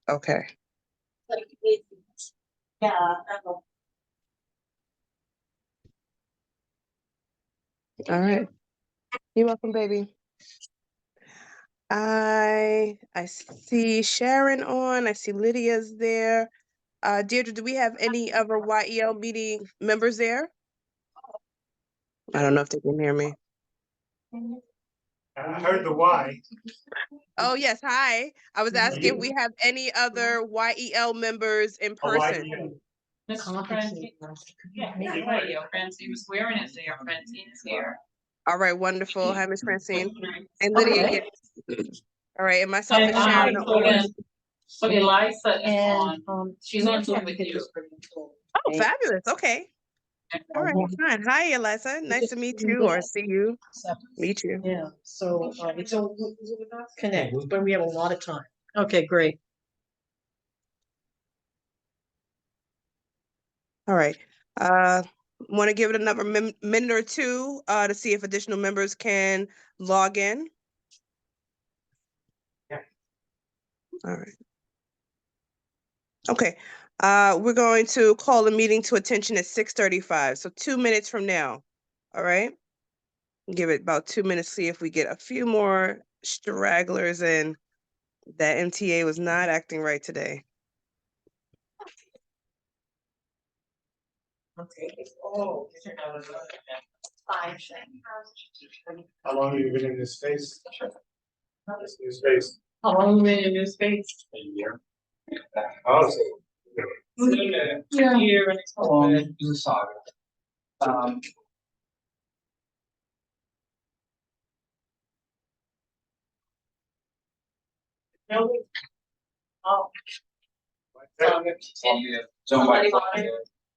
Okay. Yeah. All right. You're welcome, baby. I see Sharon on. I see Lydia's there. Deirdre, do we have any other YEL meeting members there? I don't know if they can hear me. I heard the Y. Oh, yes. Hi. I was asking if we have any other YEL members in person. Miss Francine. Yeah, Francine was swearing is there. Francine is here. All right. Wonderful. Hi, Miss Francine. And Lydia. Okay. All right. And myself and Sharon. So Eliza is on. She's on Zoom with you. Oh, fabulous. Okay. All right. Fine. Hi, Eliza. Nice to meet you or see you. Meet you. Yeah, so it's all connect, but we have a lot of time. Okay, great. All right. Want to give it another minute or two to see if additional members can log in. Yeah. All right. Okay. We're going to call the meeting to attention at 6:35. So 2 minutes from now. All right. Give it about 2 minutes, see if we get a few more stragglers in. That MTA was not acting right today. Okay. Oh. How long have you been in this space? This new space? How long have you been in this space? A year. Oh, Yeah. Year. It's a saga. Oh. Columbia, zone by Columbia.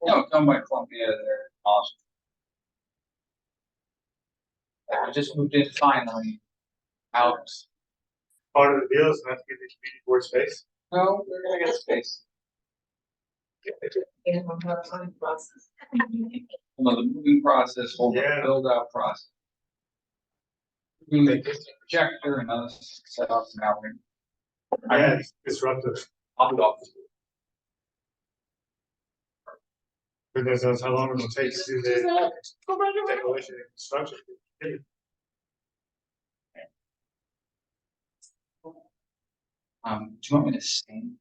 No, zone by Columbia, they're awesome. I just moved in finally. Out. Part of the deal is not to get the community board space. No, we're gonna get space. Another moving process, whole Yeah. build out process. We make this projector and other setups and everything. Yeah, it's disruptive. I'll be off. Because that's how long it will take to do the demolition and construction. Do you want me to sing?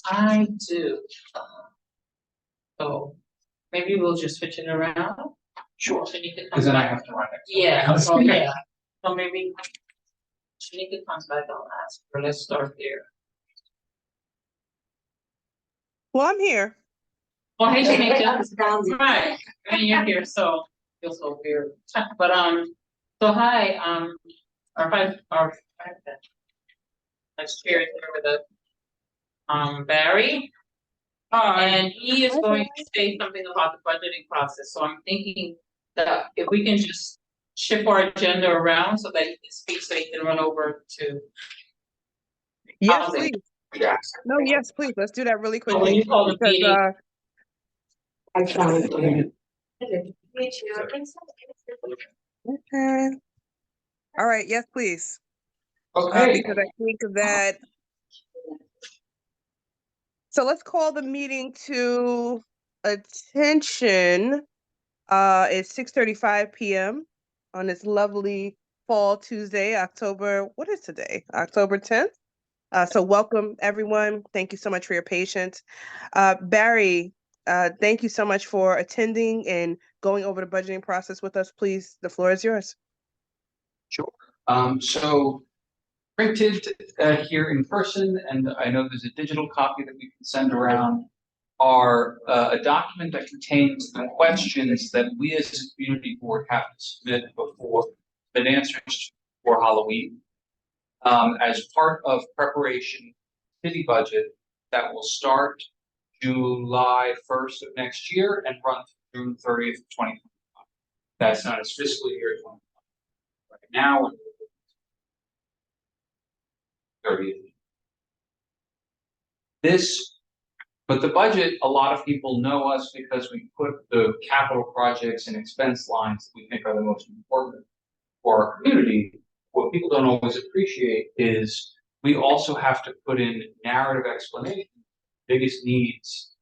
I do. So maybe we'll just switch it around. Sure. Shanika Because comes then I back. have to run it. Yeah, so yeah. So maybe Shanika comes back, I'll ask her. Let's start there. Well, I'm here. Oh, hey, Shanika. Right, and you're here, so feel so weird. But so hi, our vice chair is here with us. Barry. And he is going to say something about the budgeting process, so I'm thinking that if we can just shift our agenda around so that he can speak, so he can run over to. Yes, housing. please. Yes. No, yes, please. Let's do that really So when quickly. you call the Because, meeting. okay. All right. Yes, please. Okay. Because I think that. So let's call the meeting to attention. It's 6:35 p.m. on this lovely fall Tuesday, October. What is today? October 10th. So welcome everyone. Thank you so much for your patience. Barry, thank you so much for attending and going over the budgeting process with us. Please, the floor is yours. Sure. So printed here in person, and I know there's a digital copy that we can send around, are a document that contains the questions that we as a community board have to submit before the answers for Halloween. As part of preparation city budget that will start July 1st of next year and run through June 30th, 2025. That's not as fiscal year 2025. Right now, 30th. But the budget, a lot of people know us because we put the capital projects and expense lines that we think are the most important for our community what people don't always appreciate is we also have to put in narrative explanation, biggest needs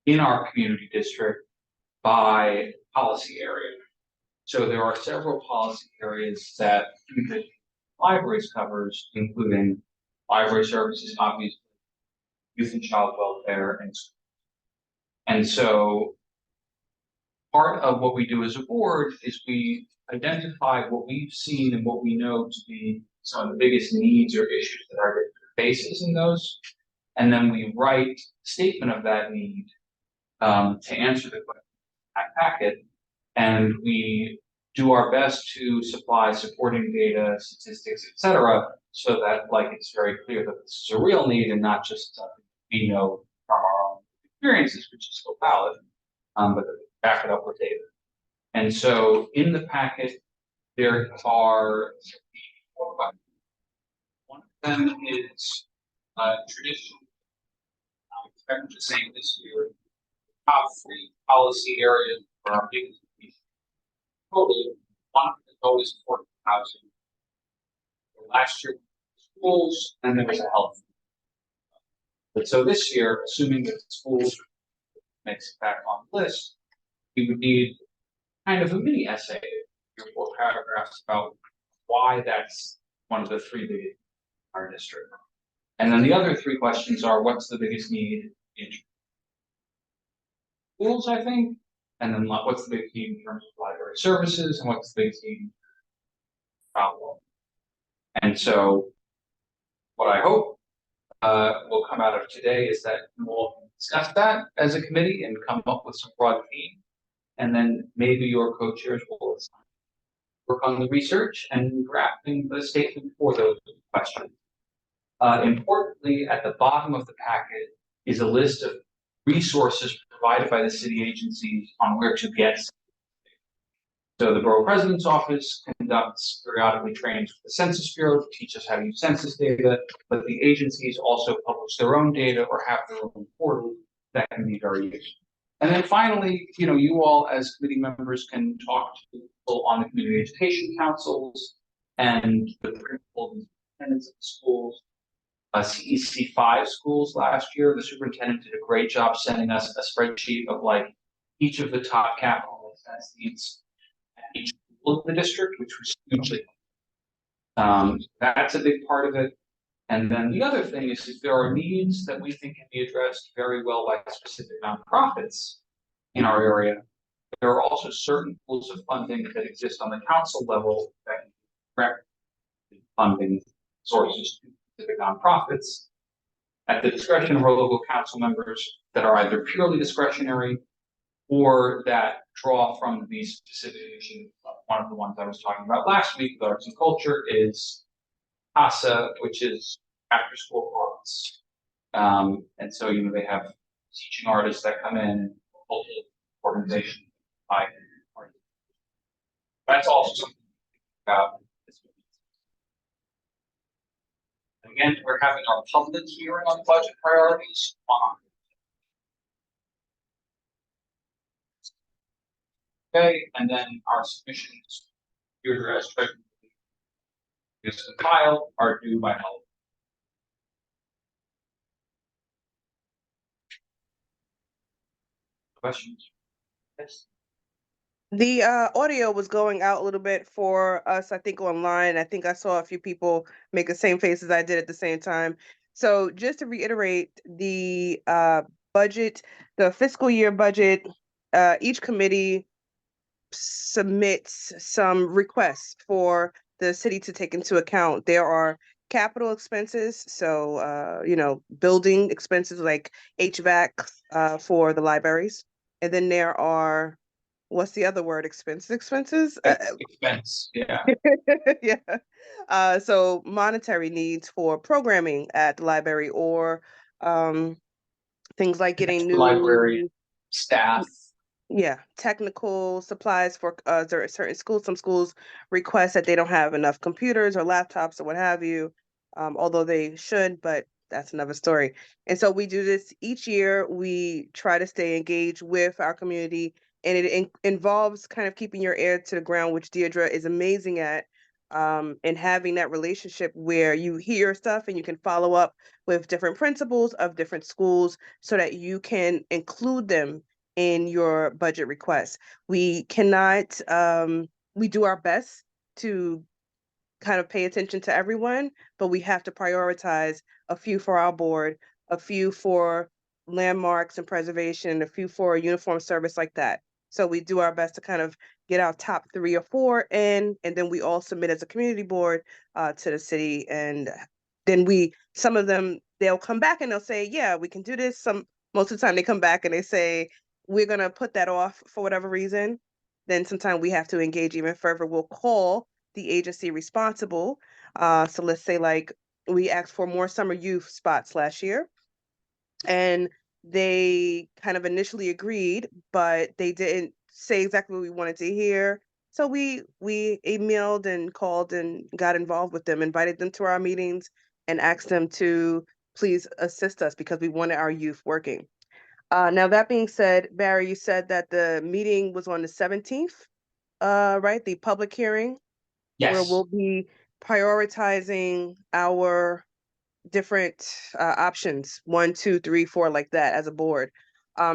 in our community district by policy area. So there are several policy areas that the libraries covers, including library services, obviously, youth and child welfare, and schools. And so part of what we do as a board is we identify what we've seen and what we know to be some of the biggest needs or issues that our district faces in those. And then we write a statement of that need to answer the question in that packet. And we do our best to supply supporting data, statistics, et cetera, so that like it's very clear that this is a real need and not just something we know from our own experiences, which is still valid, but back it up with data. And so in the packet, there are 4 buttons. One of them is traditional. I expect the same this year. Top 3 policy areas for our biggest issues. Totally, one of them is always affordable housing. Last year, schools, and there was a health. But so this year, assuming that schools makes it back on the list, we would need kind of a mini essay, 3 or 4 paragraphs about why that's one of the 3 biggest in our district. And then the other 3 questions are, what's the biggest need in schools, I think, and then what's the biggest need in terms of library services, and what's the biggest need in problem. And so what I hope will come out of today is that we'll discuss that as a committee and come up with some broad themes. And then maybe your co-chairs will work on the research and drafting the statement for those questions. Importantly, at the bottom of the packet is a list of resources provided by the city agencies on where to get. So the Borough President's Office conducts periodically trainings for the Census Bureau to teach us how to use census data, but the agencies also publish their own data or have their own portal that can be very useful. And then finally, you all as committee members can talk to people on the community education councils and the principals and superintendents of the schools. CEC 5 schools last year, the superintendent did a great job sending us a spreadsheet of like each of the top capital expense needs at each school of the district, which was hugely that's a big part of it. And then the other thing is if there are needs that we think can be addressed very well by specific nonprofits in our area, there are also certain pools of funding that exist on the council level that can direct funding sources to specific nonprofits at the discretion of our local council members that are either purely discretionary or that draw from these specific issues. One of the ones I was talking about last week, the arts and culture, is CASA, which is after school arts. And so, they have teaching artists that come in, local organizations. That's also something about this. Again, we're having our public hearing on budget priorities on. Okay, and then our submissions here as treasurer is compiled are due by Halloween. Questions? Yes. The audio was going out a little bit for us, I think, online. I think I saw a few people make the same faces I did at the same time. So just to reiterate, the budget, the fiscal year budget, each committee submits some requests for the city to take into account. There are capital expenses, so building expenses like HVAC for the libraries, and then there are what's the other word? Expenses. Expense, yeah. Yeah. So monetary needs for programming at the library or things like getting new library staff. Yeah, technical supplies for there are certain schools. Some schools request that they don't have enough computers or laptops or what have you, although they should, but that's another story. And so we do this each year. We try to stay engaged with our community, and it involves kind of keeping your ear to the ground, which Deirdre is amazing at. and having that relationship where you hear stuff and you can follow up with different principals of different schools so that you can include them in your budget requests. We cannot, we do our best to kind of pay attention to everyone, but we have to prioritize a few for our board, a few for landmarks and preservation, a few for uniform service like that. So we do our best to kind of get our top 3 or 4 in, and then we all submit as a community board to the city. And then some of them, they'll come back and they'll say, yeah, we can do this. Most of the time they come back and they say, we're gonna put that off for whatever reason. Then sometimes we have to engage even further. We'll call the agency responsible. So let's say like we asked for more summer youth spots last year, and they kind of initially agreed, but they didn't say exactly what we wanted to hear. So we emailed and called and got involved with them, invited them to our meetings, and asked them to please assist us because we wanted our youth working. Now that being said, Barry, you said that the meeting was on the 17th, right? The public hearing where Yes. we'll be prioritizing our different options, 1, 2, 3, 4, like that as a board.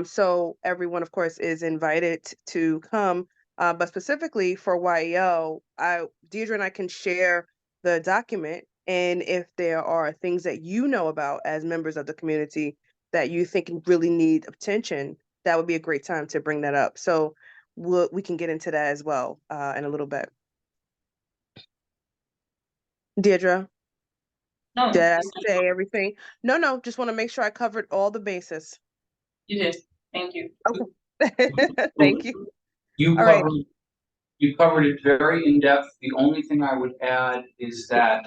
So everyone, of course, is invited to come. But specifically for YEO, Deidre and I can share the document. And if there are things that you know about as members of the community that you think really need attention, that would be a great time to bring that up. So we can get into that as well in a little bit. Deirdre, No, did I say everything? No, just want to make sure I covered all the bases. you did. Thank you. Thank you. You All right. covered it very in depth. The only thing I would add is that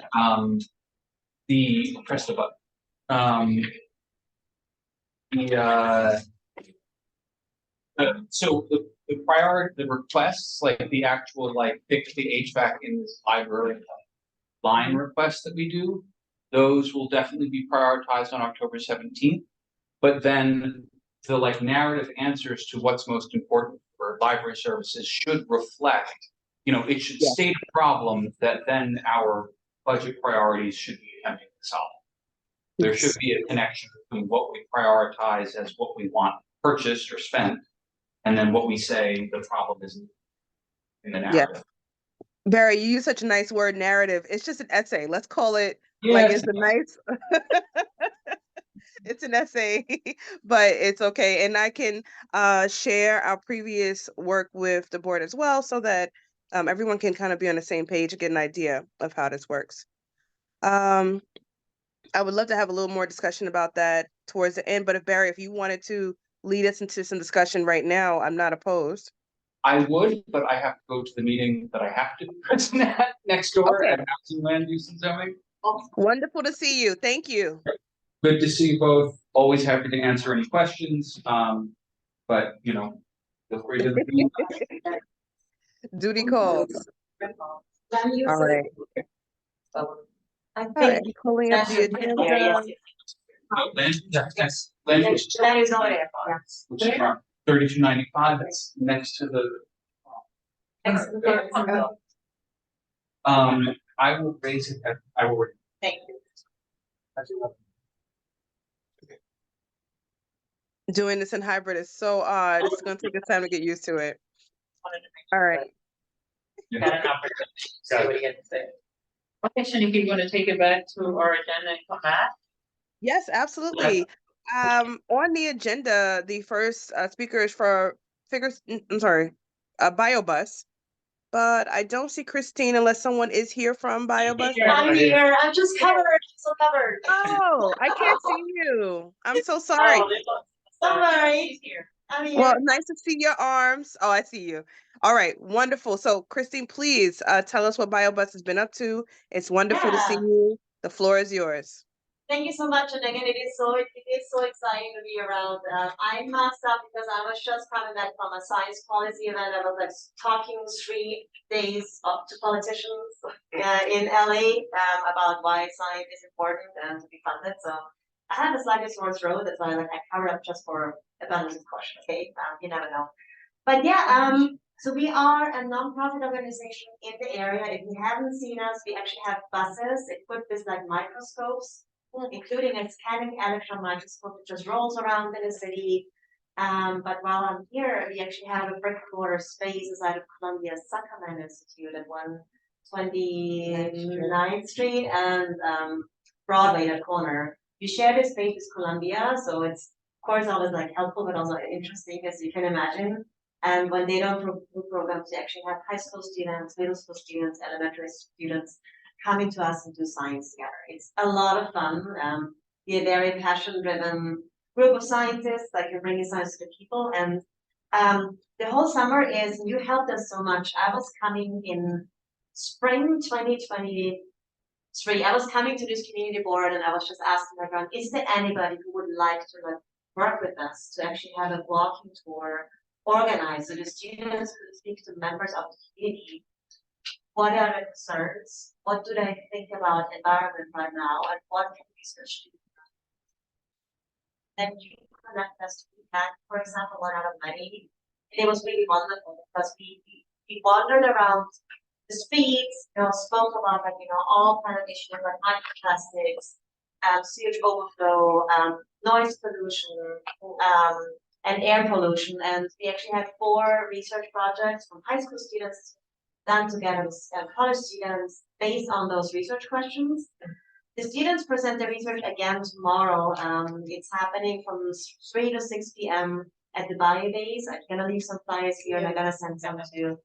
press the button. So the requests, like the actual like fix the HVAC in this library line requests that we do, those will definitely be prioritized on October 17th. But then the like narrative answers to what's most important for library services should reflect, it should state a problem that then our budget priorities should be attempting to solve. There should be a connection between what we prioritize as what we want purchased or spent, and then what we say the problem is in the narrative. Barry, you use such a nice word, narrative. It's just an essay. Let's call it Yes. it's a nice it's an essay, but it's okay. And I can share our previous work with the board as well so that everyone can kind of be on the same page and get an idea of how this works. I would love to have a little more discussion about that towards the end, but Barry, if you wanted to lead us into some discussion right now, I'm not opposed. I would, but I have to go to the meeting that I have to present at next door at Housing, Land Use and Zoning. Wonderful to see you. Thank you. Good to see you both. Always happy to answer any questions. But feel free to. Duty calls. All right. All right. I'm pulling up the agenda. That is over there. Which is 3295. That's next to the. I will raise it. I will. Thank you. Doing this in hybrid is so odd. It's going to take us time to get used to it. All right. Got an opportunity. See what you have to say. Okay, Shani, if you want to take it back to our agenda and come back. Yes, absolutely. On the agenda, the first speaker is for BioBus, but I don't see Christine unless someone is here from BioBus. I'm here. I'm just covered. I'm so covered. Oh, I can't see you. I'm so sorry. Don't worry. I'm here. Well, nice to see your arms. Oh, I see you. All right, wonderful. So, Christine, please tell us what BioBus has been up to. It's wonderful to see you. The floor is yours. Thank you so much. And again, it is so exciting to be around. I messed up because I was just coming back from a science policy event. I was like talking 3 days up to politicians in LA about why science is important and to be funded. So I had a slightly sore throat. That's why I cover up just for abundance of caution. Okay, you never know. But yeah, so we are a nonprofit organization in the area. If you haven't seen us, we actually have buses equipped with like microscopes, including a scanning electron microscope that just rolls around in the city. But while I'm here, we actually have a brick and mortar space inside of Columbia's Zuckerman Institute at 129th Street and Broadway, that corner. We share this space with Columbia, so it's of course always like helpful, but also interesting, as you can imagine. And when they don't do programs, they actually have high school students, middle school students, elementary students coming to us and do science together. It's a lot of fun. We're a very passion-driven group of scientists, like you're bringing science to the people. And the whole summer is, you helped us so much. I was coming in spring 2023. I was coming to this community board and I was just asking everyone, is there anybody who would like to like work with us to actually have a walking tour organized so the students could speak to members of the community? What are their concerns? What do they think about environment right now? And what can research do? And you connect us to that, for example, one out of many. And it was really wonderful because we wandered around the streets, spoke about like, all kind of issues like microplastics, sewage overflow, noise pollution, and air pollution. And we actually had 4 research projects from high school students done together with college students based on those research questions. The students present their research again tomorrow. It's happening from 3 to 6 p.m. at the Bayou Base. I'm gonna leave some flyers here and I'm gonna send some to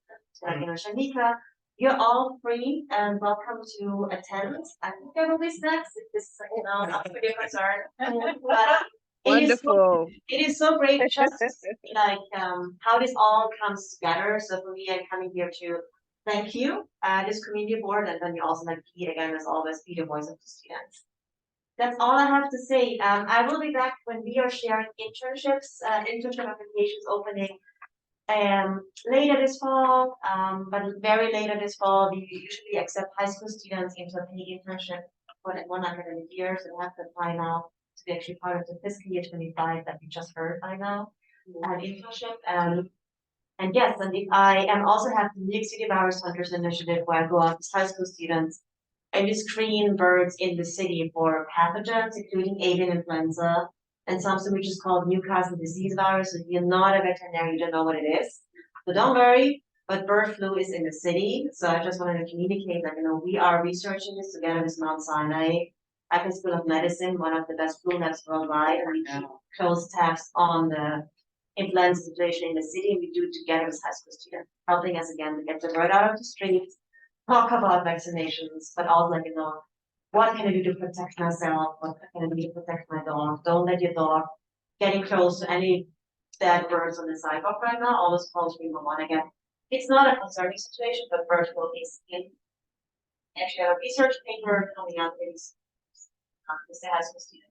Shanika. You're all free and welcome to attend. I think there will be snacks if this is, not for your concern. But Wonderful. it is so great just to see like how this all comes together. So for me, I'm coming here to thank you, this community board, and then you also like Pete again, as always, be the voice of the students. That's all I have to say. I will be back when we are sharing internships, internship applications opening later this fall, but very later this fall. We usually accept high school students into a paid internship for 1 academic year, so they have to apply now to be actually part of the fiscal year 25 that we just heard by now, internship. And yes, and I am also have the New York City Virus Hunters Initiative where I go out with high school students and we screen birds in the city for pathogens, including avian influenza and something which is called Newcastle disease virus. If you're not a veterinarian, you don't know what it is. So don't worry, but bird flu is in the city. So I just wanted to communicate that, we are researching this together with Mount Sinai, Akron School of Medicine, one of the best flu labs worldwide, and we keep close tabs on the influenza situation in the city, and we do together with high school students, helping us again to get the word out of the streets, talk about vaccinations, but also like, what can I do to protect myself? What can I do to protect my dog? Don't let your dog getting close to any dead birds on the sidewalk right now. Always calls 311 again. It's not a concerning situation, but bird flu is in. Actually, a research paper coming out is the high school student.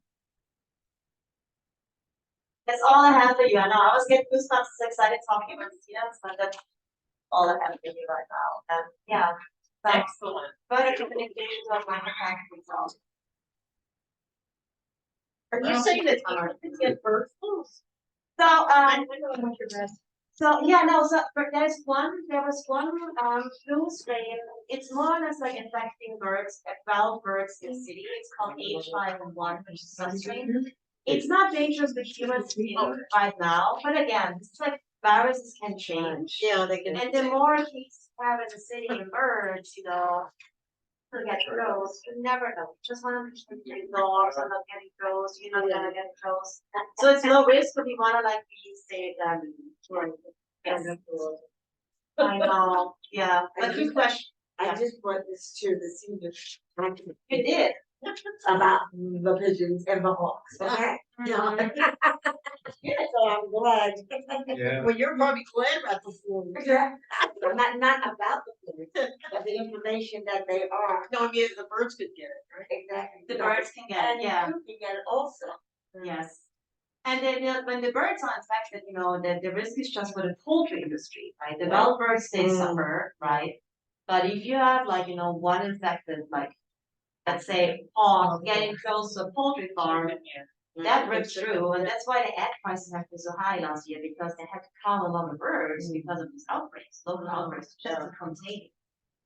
That's all I have for you. I know I was getting goosebumps, so excited talking about the students, but that's all I have for you right now. And yeah, thanks. Excellent. Further communications of my results. Are you saying that kids get bird flu? So, I know what you're asking. so there was one flu strain. It's more or less like infecting birds, wild birds in the city. It's called H5N1, which is a strain. It's not dangerous with humans right now, but again, it's like viruses can change. Yeah, they can. And the more cases we have in the city in birds, to get close, you never know. Just want to make sure your dogs are not getting close, you're not gonna get close. So it's low risk, but we wanna be safe yes. I know, yeah, but good question. I just brought this to the senior. You did. About the pigeons and the hawks, okay? Mhm. So I'm glad. Yeah. Well, you're probably glad about the flu. Not about the flu, but the information that they are. No, I mean, the birds could get it, right? Exactly. The birds can get it, And yeah. you can get it also. Yes. And then when the birds are infected, the risk is just for the poultry industry, right? The wild birds, they suffer, right? But if you have one infected, like, let's say, hawk getting close to a poultry farm, That ripped through, and that's why the egg prices have been so high last year, because they had to cull a lot of birds because of these outbreaks, local outbreaks, just to contain it.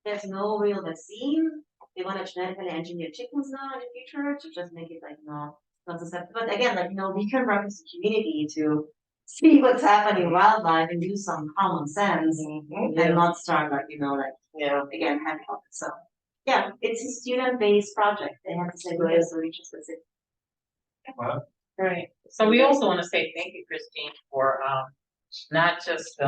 There's no real vaccine. They want to genetically engineer chickens now in the future to just make it like not susceptible. But again, like we can work as a community to see what's happening in wildlife and use some common sense and not start like again heavy on it. So yeah, it's a student-based project. They have to say what is the region specific. Wow. Right. So we also want to say thank you, Christine, for not just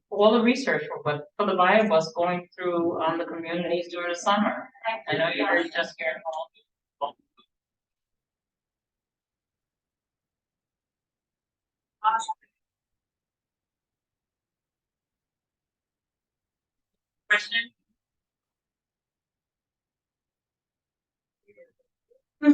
all the research, but for the biobus going through the communities during the summer. I know you were just here at home. Question? Oh,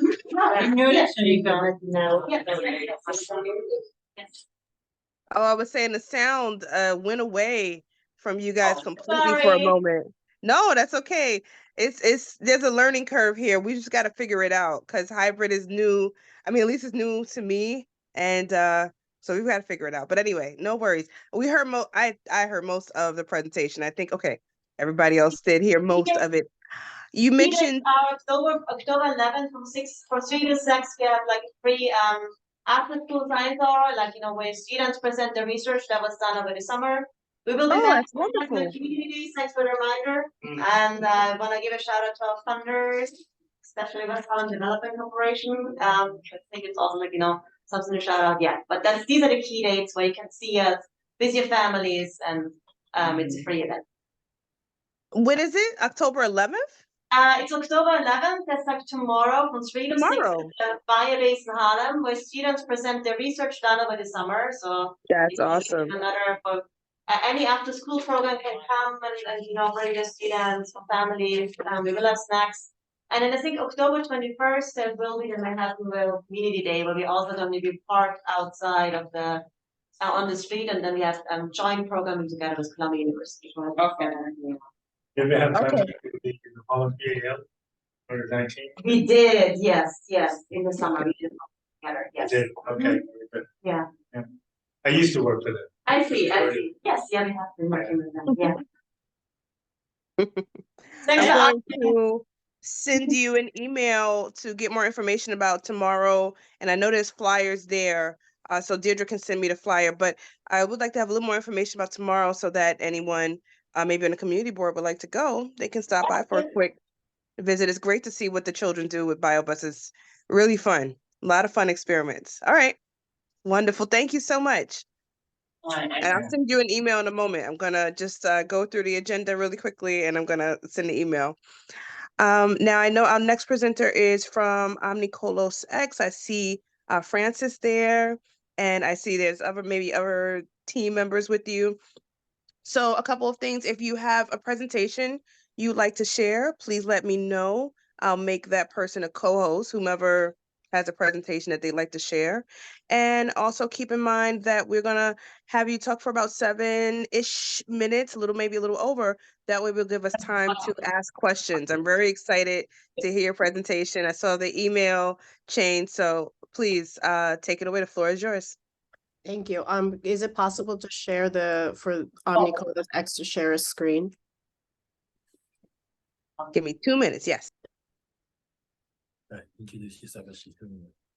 I was saying the sound went away from you guys Oh, completely for a sorry. moment. No, that's okay. It's there's a learning curve here. We just got to figure it out because hybrid is new. I mean, at least it's new to me, and so we've got to figure it out. But anyway, no worries. We heard I heard most of the presentation. I think okay, everybody else did hear most of it. You mentioned October 11th from 3 to 6 we have like free after school science hour, like where students present the research that was done over the summer. We will be oh, back that's for the wonderful. community. Thanks for the reminder. And I want to give a shout out to our funders, especially West Holland Development Corporation. I think it's also like something to shout out. Yeah, but these are the key dates where you can see us with your families, and it's a free event. When is it? October 11th? It's October 11th. That's like tomorrow from 3 to 6 Tomorrow. at the Biobase in Harlem, where students present their research done over the summer. So That's awesome. another for any after school program can come and bring the students or families. We will have snacks. And then I think October 21st there will be the Manhattanville Community Day, where we also going to be parked outside of the on the street, and then we have joint programming together with Columbia University. Okay. Did we have time Okay. to do the Holland PAL under 19? We did, yes, in the summer we did together, yes. Did, okay, very good. Yeah. I used to work for them. I see, yes, we have been working with them, yeah. I'm Thanks, going to send you an email to get more information about tomorrow. And I know there's flyers there. So Deirdre can send me the flyer, but I would like to have a little more information about tomorrow so that anyone maybe on the community board would like to go, they can stop by for a quick visit. It's great to see what the children do with BioBus. It's really fun. A lot of fun experiments. All right. Wonderful. Thank you so much. And I'll send you an email in a moment. I'm gonna just go through the agenda really quickly, and I'm gonna send the email. Now I know our next presenter is from Omnicolos X. I see Francis there, and I see there's maybe other team members with you. So a couple of things. If you have a presentation you'd like to share, please let me know. I'll make that person a co-host, whomever has a presentation that they'd like to share. And also keep in mind that we're gonna have you talk for about 7-ish minutes, maybe a little over. That way will give us time to ask questions. I'm very excited to hear your presentation. I saw the email chain, so please take it away. The floor is yours. Thank you. Is it possible to share for Omnicolos X to share a screen? Give me 2 minutes. Yes.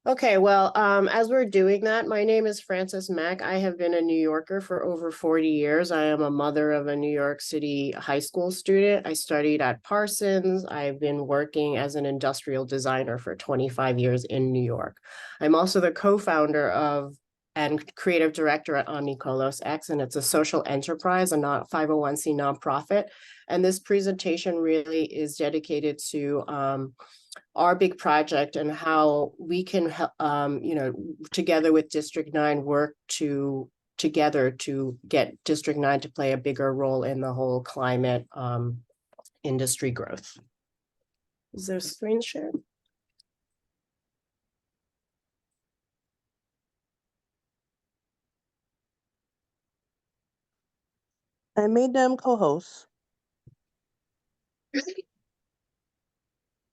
Okay, well, as we're doing that, my name is Frances Mack. I have been a New Yorker for over 40 years. I am a mother of a New York City high school student. I studied at Parsons. I've been working as an industrial designer for 25 years in New York. I'm also the co-founder of and creative director at Omnicolos X, and it's a social enterprise, a 501c nonprofit. And this presentation really is dedicated to our big project and how we can, together with District 9, work together to get District 9 to play a bigger role in the whole climate industry growth. Is there a screen share? I made them co-hosts.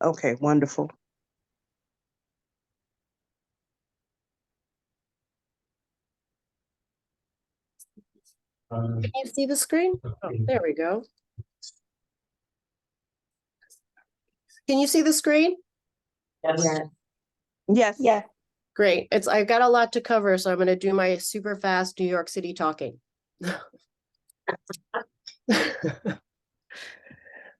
Okay, wonderful. Can you see the screen? Oh, there we go. Can you see the screen? Yes. Yes. Yes. Great. I've got a lot to cover, so I'm going to do my super fast New York City talking.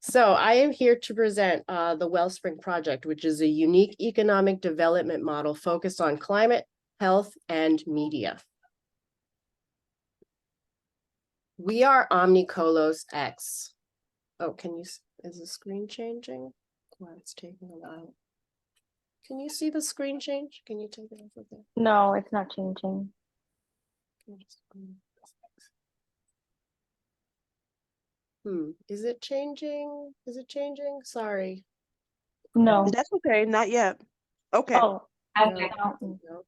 So I am here to present the Wellspring Project, which is a unique economic development model focused on climate, health, and media. We are Omnicolos X. Oh, is the screen changing? Well, it's taking a while. Can you see the screen change? Can you take it off of there? No, it's not changing. Is it changing? Is it changing? Sorry. No. That's okay. Not yet. Okay. Oh, No. no. No.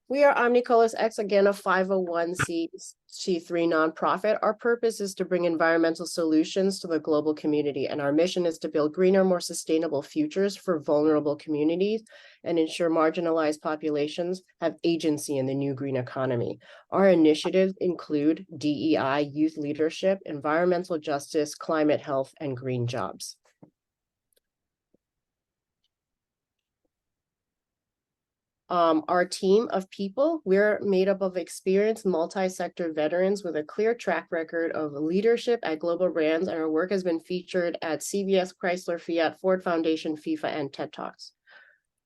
We are Omnicolos X, again, a 501c3 nonprofit. Our purpose is to bring environmental solutions to the global community, and our mission is to build greener, more sustainable futures for vulnerable communities and ensure marginalized populations have agency in the new green economy. Our initiatives include DEI, youth leadership, environmental justice, climate health, and green jobs. Our team of people, we're made up of experienced multi-sector veterans with a clear track record of leadership at global brands, and our work has been featured at CVS, Chrysler, Fiat, Ford Foundation, FIFA, and TED Talks.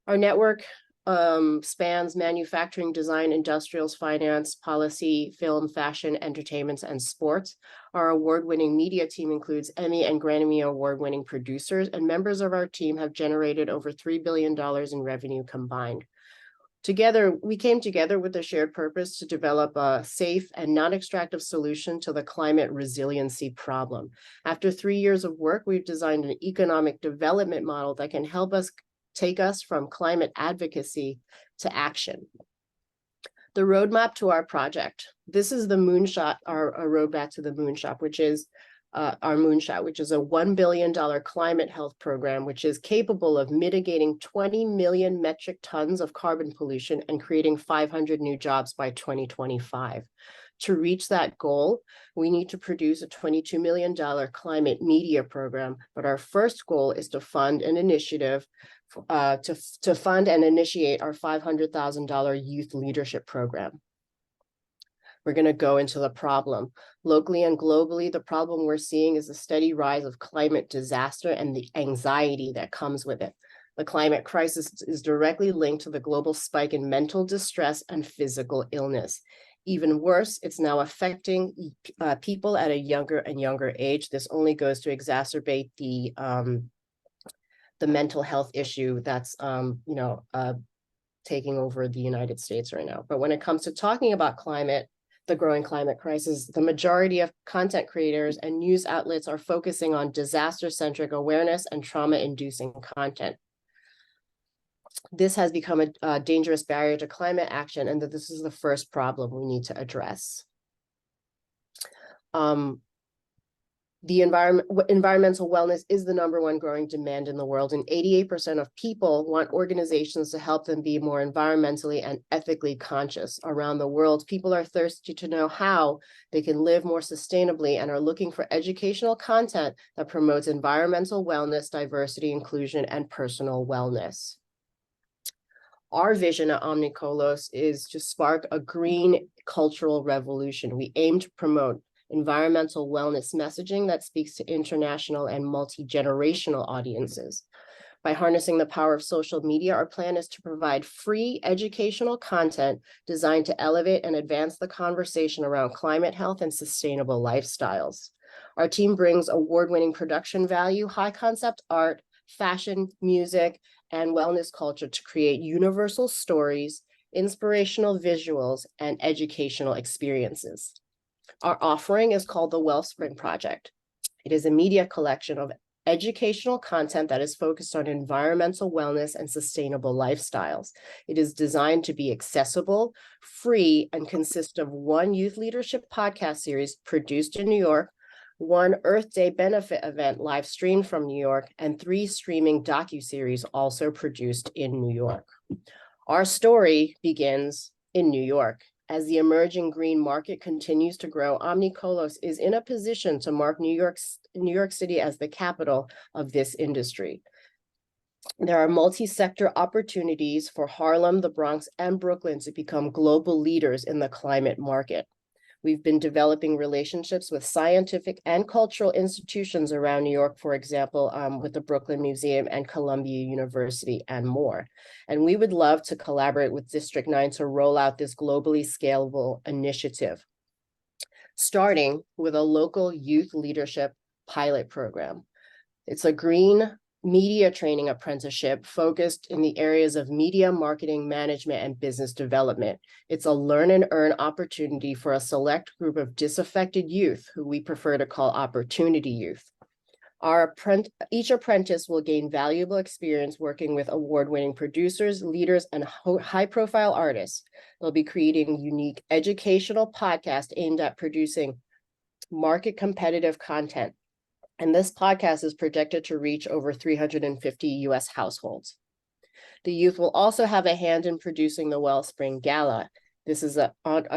Our network spans manufacturing, design, industrials, finance, policy, film, fashion, entertainment, and sports. Our award-winning media team includes Emmy and Grammy award-winning producers, and members of our team have generated over $3 billion in revenue combined. Together, we came together with a shared purpose to develop a safe and non-extractive solution to the climate resiliency problem. After 3 years of work, we've designed an economic development model that can help us take us from climate advocacy to action. The roadmap to our project. This is the moonshot, our roadmap to the moonshot, which is our moonshot, which is a $1 billion climate health program, which is capable of mitigating 20 million metric tons of carbon pollution and creating 500 new jobs by 2025. To reach that goal, we need to produce a $22 million climate media program, but our first goal is to fund an initiative to fund and initiate our $500,000 youth leadership program. We're going to go into the problem. Locally and globally, the problem we're seeing is a steady rise of climate disaster and the anxiety that comes with it. The climate crisis is directly linked to the global spike in mental distress and physical illness. Even worse, it's now affecting people at a younger and younger age. This only goes to exacerbate the mental health issue that's taking over the United States right now. But when it comes to talking about climate, the growing climate crisis, the majority of content creators and news outlets are focusing on disaster-centric awareness and trauma-inducing content. This has become a dangerous barrier to climate action, and that this is the first problem we need to address. The environmental wellness is the #1 growing demand in the world, and 88% of people want organizations to help them be more environmentally and ethically conscious. Around the world, people are thirsty to know how they can live more sustainably and are looking for educational content that promotes environmental wellness, diversity, inclusion, and personal wellness. Our vision at Omnicolos is to spark a green cultural revolution. We aim to promote environmental wellness messaging that speaks to international and multi-generational audiences. By harnessing the power of social media, our plan is to provide free educational content designed to elevate and advance the conversation around climate health and sustainable lifestyles. Our team brings award-winning production value, high concept art, fashion, music, and wellness culture to create universal stories, inspirational visuals, and educational experiences. Our offering is called the Wellspring Project. It is a media collection of educational content that is focused on environmental wellness and sustainable lifestyles. It is designed to be accessible, free, and consist of 1 youth leadership podcast series produced in New York, 1 Earth Day benefit event live streamed from New York, and 3 streaming docuseries also produced in New York. Our story begins in New York, As the emerging green market continues to grow, Omnicolos is in a position to mark New York City as the capital of this industry. There are multi-sector opportunities for Harlem, the Bronx, and Brooklyn to become global leaders in the climate market. We've been developing relationships with scientific and cultural institutions around New York, for example, with the Brooklyn Museum and Columbia University and more. And we would love to collaborate with District 9 to roll out this globally scalable initiative, starting with a local youth leadership pilot program. It's a green media training apprenticeship focused in the areas of media, marketing, management, and business development. It's a learn and earn opportunity for a select group of disaffected youth, who we prefer to call opportunity youth. Each apprentice will gain valuable experience working with award-winning producers, leaders, and high-profile artists. They'll be creating unique educational podcasts aimed at producing market competitive content. And this podcast is projected to reach over 350 US households. The youth will also have a hand in producing the Wellspring Gala. This is a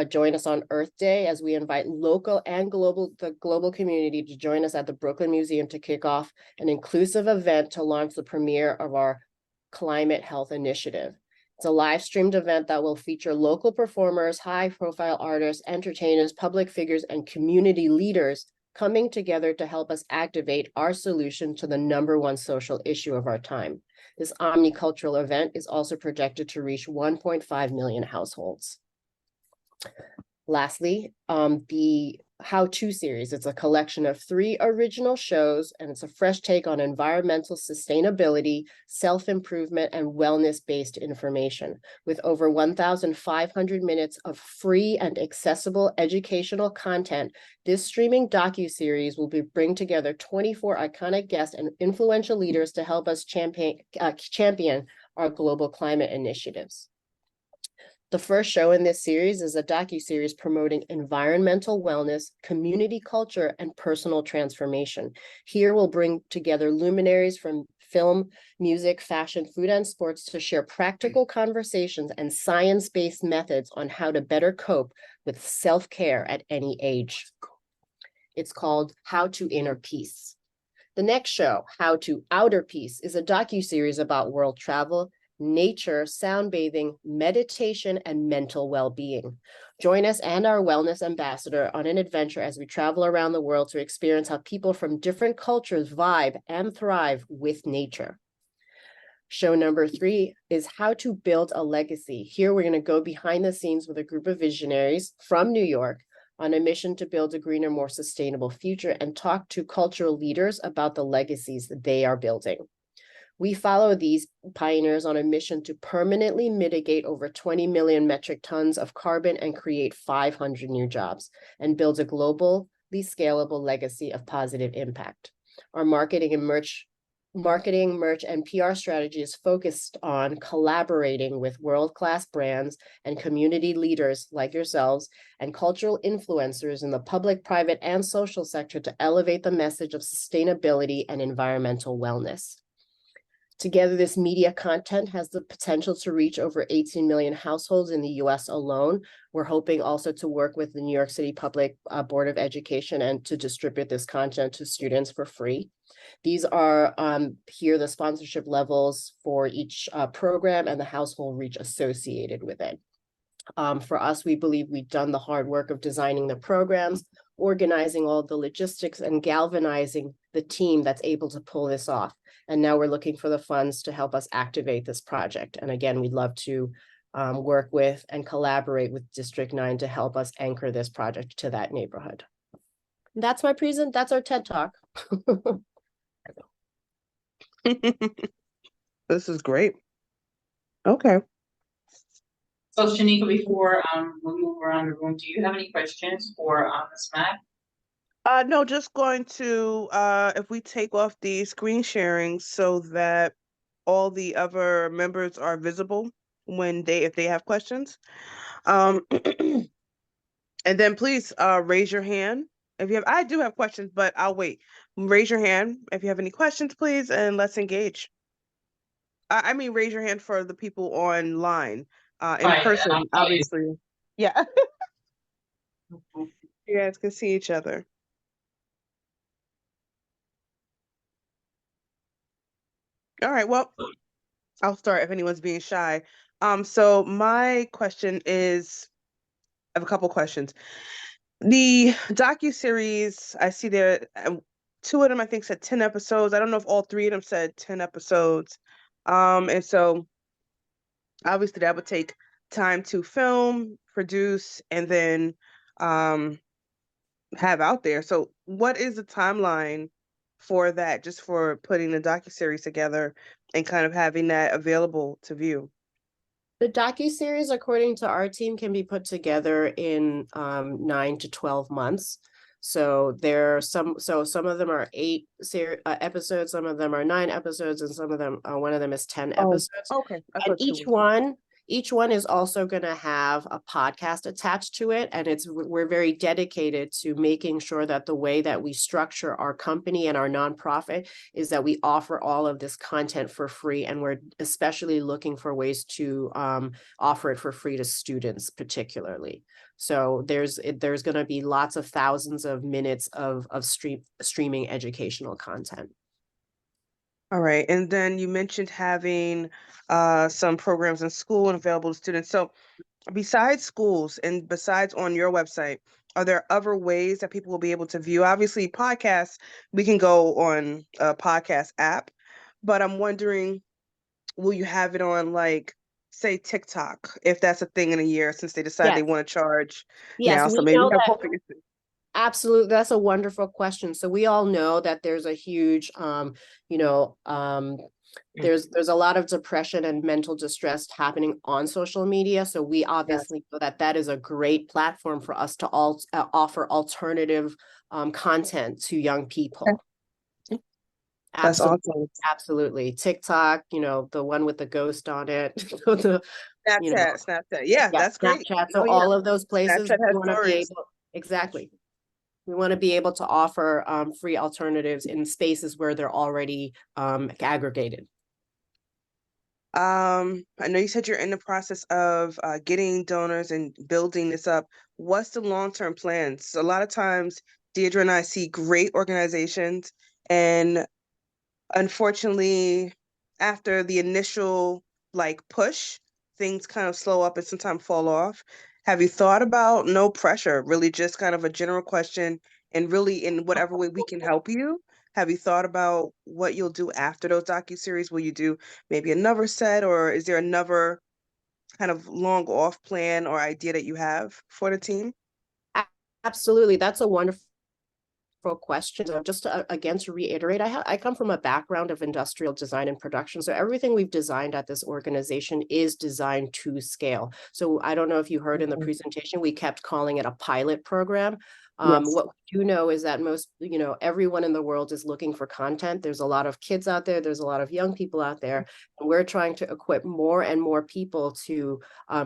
Join Us on Earth Day, as we invite local and the global community to join us at the Brooklyn Museum to kick off an inclusive event to launch the premiere of our Climate Health Initiative. It's a live streamed event that will feature local performers, high profile artists, entertainers, public figures, and community leaders coming together to help us activate our solution to the #1 social issue of our time. This omnicultural event is also projected to reach 1.5 million households. Lastly, the How-To series. It's a collection of 3 original shows, and it's a fresh take on environmental sustainability, self-improvement, and wellness-based information. With over 1,500 minutes of free and accessible educational content, this streaming docuseries will bring together 24 iconic guests and influential leaders to help us champion our global climate initiatives. The first show in this series is a docuseries promoting environmental wellness, community culture, and personal transformation. Here we'll bring together luminaries from film, music, fashion, food, and sports to share practical conversations and science-based methods on how to better cope with self-care at any age. It's called How to Inner Peace. The next show, How to Outer Peace, is a docuseries about world travel, nature, sound bathing, meditation, and mental well-being. Join us and our wellness ambassador on an adventure as we travel around the world to experience how people from different cultures vibe and thrive with nature. Show number 3 is How to Build a Legacy. Here we're going to go behind the scenes with a group of visionaries from New York on a mission to build a greener, more sustainable future, and talk to cultural leaders about the legacies that they are building. We follow these pioneers on a mission to permanently mitigate over 20 million metric tons of carbon and create 500 new jobs, and build a globally scalable legacy of positive impact. Our marketing, merch, and PR strategy is focused on collaborating with world-class brands and community leaders like yourselves and cultural influencers in the public, private, and social sector to elevate the message of sustainability and environmental wellness. Together, this media content has the potential to reach over 18 million households in the US alone. We're hoping also to work with the New York City Public Board of Education and to distribute this content to students for free. These are here the sponsorship levels for each program and the household reach associated with it. For us, we believe we've done the hard work of designing the programs, organizing all the logistics, and galvanizing the team that's able to pull this off. And now we're looking for the funds to help us activate this project. And again, we'd love to work with and collaborate with District 9 to help us anchor this project to that neighborhood. That's my that's our TED Talk. This is great. Okay. So Shanika, before we move around the room, do you have any questions for Ms. Mack? No, just going to if we take off the screen sharing so that all the other members are visible when if they have questions. And then please raise your hand if you have. I do have questions, but I'll wait. Raise your hand if you have any questions, please, and let's engage. I mean, raise your hand for the people online. In Right, person, obviously. Yeah. You guys can see each other. All right, well, I'll start if anyone's being shy. So my question is, I have a couple questions. The docu-series, I see there, two of them I think said 10 episodes. I don't know if all three of them said 10 episodes. And so obviously that would take time to film, produce, and then um have out there. So what is the timeline for that, just for putting the docu-series together and kind of having that available to view? The docuseries, according to our team, can be put together in 9 to 12 months. So there are some of them are episodes, some of them are 9 episodes, and some of them, one of them is 10 episodes. Okay. I And thought two was- each one is also going to have a podcast attached to it. And we're very dedicated to making sure that the way that we structure our company and our nonprofit is that we offer all of this content for free. And we're especially looking for ways to offer it for free to students, particularly. So there's going to be lots of thousands of minutes of streaming educational content. All right. And then you mentioned having some programs in school and available to students. So besides schools and besides on your website, are there other ways that people will be able to view? Obviously, podcasts, we can go on a podcast app, but I'm wondering, will you have it on, like, say TikTok, if that's a thing in a year, since they decide they Yes. want to charge Yes, now? So we maybe know have that. hopefully. Absolutely. That's a wonderful question. So we all know that there's a huge, there's a lot of depression and mental distress happening on social media. So we obviously know that that is a great platform for us to offer alternative content to young people. That's Absolutely. awesome. Absolutely. TikTok, the one with the ghost on it, the, Snapchat. Yeah, yeah, that's great. Snapchat. So Oh, yeah. all of those places, Snapchat we has want to be stories. able, exactly. We want to be able to offer free alternatives in spaces where they're already aggregated. I know you said you're in the process of getting donors and building this up. What's the long-term plans? A lot of times, Deirdre and I see great organizations, and unfortunately, after the initial push, things kind of slow up and sometimes fall off. Have you thought about, no pressure, really just kind of a general question, and really in whatever way we can help you? Have you thought about what you'll do after those docuseries? Will you do maybe another set, or is there another kind of long off plan or idea that you have for the team? Absolutely. That's a wonderful question. So just again, to reiterate, I come from a background of industrial design and production. So everything we've designed at this organization is designed to scale. So I don't know if you heard in the presentation, we kept calling it a pilot program. What we do know is that everyone in the world is looking for content. There's a lot of kids out there. There's a lot of young people out there. And we're trying to equip more and more people to